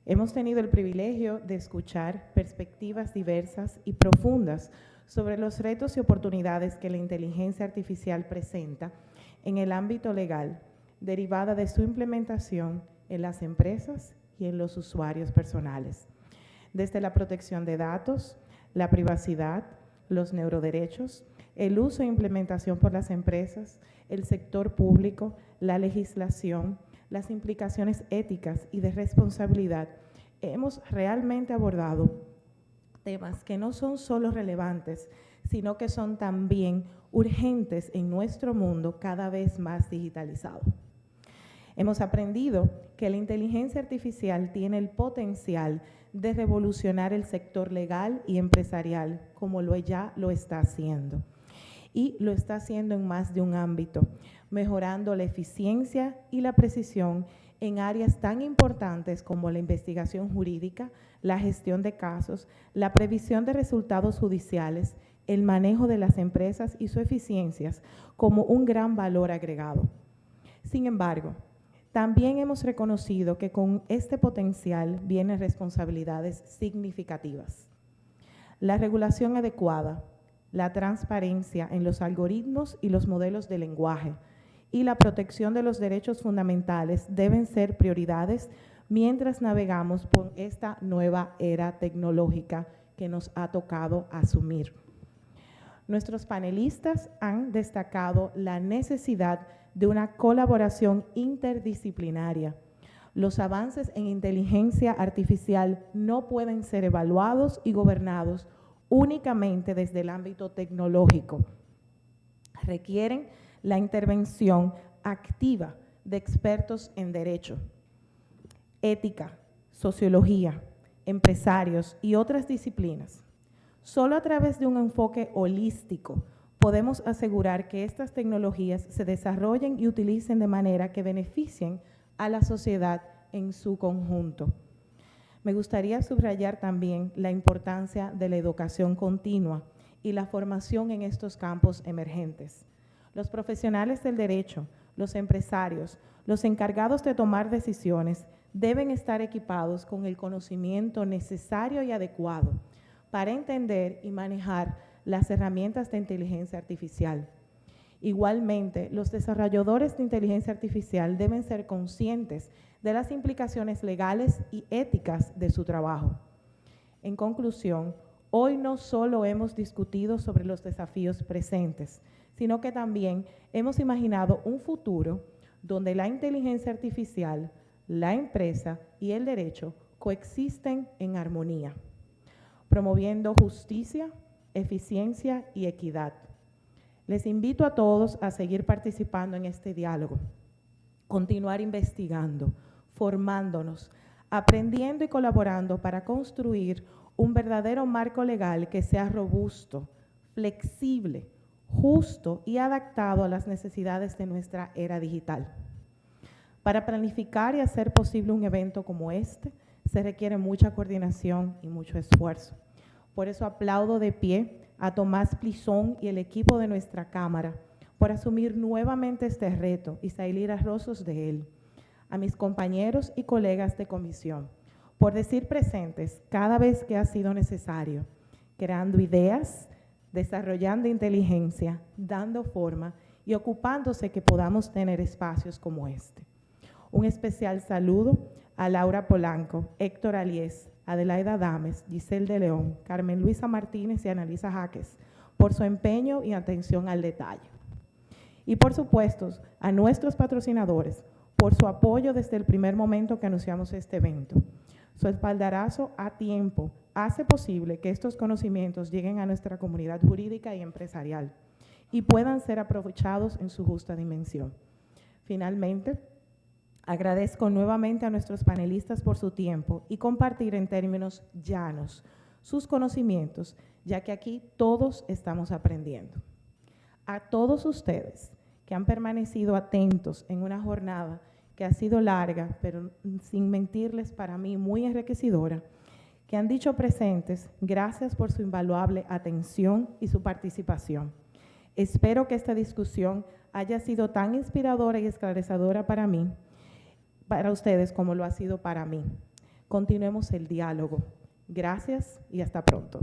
S8: Hemos tenido el privilegio de escuchar perspectivas diversas y profundas sobre los retos y oportunidades que la inteligencia artificial presenta en el ámbito legal, derivada de su implementación en las empresas y en los usuarios personales, desde la protección de datos, la privacidad, los neuroderechos, el uso e implementación por las empresas, el sector público, la legislación, las implicaciones éticas y de responsabilidad. Hemos realmente abordado temas que no son solo relevantes, sino que son también urgentes en nuestro mundo cada vez más digitalizado. Hemos aprendido que la inteligencia artificial tiene el potencial de revolucionar el sector legal y empresarial, como ya lo está haciendo. Y lo está haciendo en más de un ámbito, mejorando la eficiencia y la precisión en áreas tan importantes como la investigación jurídica, la gestión de casos, la previsión de resultados judiciales, el manejo de las empresas y su eficiencia como un gran valor agregado. Sin embargo, también hemos reconocido que con este potencial vienen responsabilidades significativas. La regulación adecuada, la transparencia en los algoritmos y los modelos de lenguaje y la protección de los derechos fundamentales deben ser prioridades mientras navegamos por esta nueva era tecnológica que nos ha tocado asumir. Nuestros panelistas han destacado la necesidad de una colaboración interdisciplinaria. Los avances en inteligencia artificial no pueden ser evaluados y gobernados únicamente desde el ámbito tecnológico. Requieren la intervención activa de expertos en derecho, ética, sociología, empresarios y otras disciplinas. Solo a través de un enfoque holístico podemos asegurar que estas tecnologías se desarrollen y utilicen de manera que beneficien a la sociedad en su conjunto. Me gustaría subrayar también la importancia de la educación continua y la formación en estos campos emergentes. Los profesionales del derecho, los empresarios, los encargados de tomar decisiones deben estar equipados con el conocimiento necesario y adecuado para entender y manejar las herramientas de inteligencia artificial. Igualmente, los desarrolladores de inteligencia artificial deben ser conscientes de las implicaciones legales y éticas de su trabajo. En conclusión, hoy no solo hemos discutido sobre los desafíos presentes, sino que también hemos imaginado un futuro donde la inteligencia artificial, la empresa y el derecho coexisten en armonía, promoviendo justicia, eficiencia y equidad. Les invito a todos a seguir participando en este diálogo, continuar investigando, formándonos, aprendiendo y colaborando para construir un verdadero marco legal que sea robusto, flexible, justo y adaptado a las necesidades de nuestra era digital. Para planificar y hacer posible un evento como este, se requiere mucha coordinación y mucho esfuerzo. Por eso aplaudo de pie a Tomás Plizón y el equipo de nuestra Cámara por asumir nuevamente este reto y salir airosos de él. A mis compañeros y colegas de comisión, por decir presentes cada vez que ha sido necesario, creando ideas, desarrollando inteligencia, dando forma y ocupándose que podamos tener espacios como este. Un especial saludo a Laura Polanco, Héctor Aliés, Adelaida Dames, Giselle de León, Carmen Luisa Martínez y Analisa Jaques, por su empeño y atención al detalle. Y por supuesto, a nuestros patrocinadores, por su apoyo desde el primer momento que anunciamos este evento. Su espaldarazo a tiempo hace posible que estos conocimientos lleguen a nuestra comunidad jurídica y empresarial y puedan ser aprovechados en su justa dimensión. Finalmente, agradezco nuevamente a nuestros panelistas por su tiempo y compartir en términos llanos sus conocimientos, ya que aquí todos estamos aprendiendo. A todos ustedes que han permanecido atentos en una jornada que ha sido larga, pero sin mentirles, para mí muy enriquecedora, que han dicho presentes, gracias por su invaluable atención y su participación. Espero que esta discusión haya sido tan inspiradora y esclarecedora para mí, para ustedes como lo ha sido para mí. Continuemos el diálogo. Gracias y hasta pronto.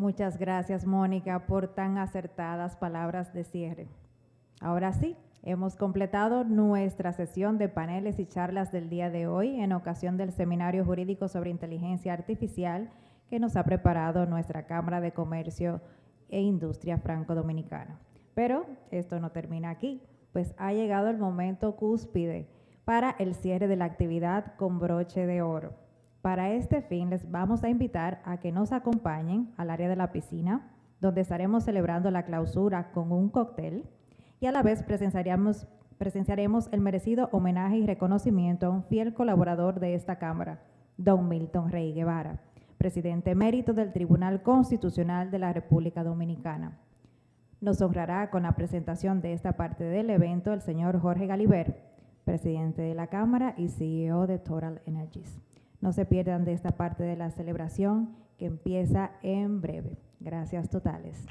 S1: Muchas gracias, Mónica, por tan acertadas palabras de cierre. Ahora sí, hemos completado nuestra sesión de paneles y charlas del día de hoy en ocasión del Seminario Jurídico sobre Inteligencia Artificial que nos ha preparado nuestra Cámara de Comercio e Industria Franco-Dominicana. Pero esto no termina aquí, pues ha llegado el momento cúspide para el cierre de la actividad con broche de oro. Para este fin, les vamos a invitar a que nos acompañen al área de la piscina, donde estaremos celebrando la clausura con un cóctel y a la vez presenciaremos el merecido homenaje y reconocimiento a un fiel colaborador de esta Cámara, don Milton Rey Guevara, presidente emérito del Tribunal Constitucional de la República Dominicana. Nos honrará con la presentación de esta parte del evento el señor Jorge Galiber, presidente de la Cámara y CEO de Total Energies. No se pierdan de esta parte de la celebración que empieza en breve. Gracias totales.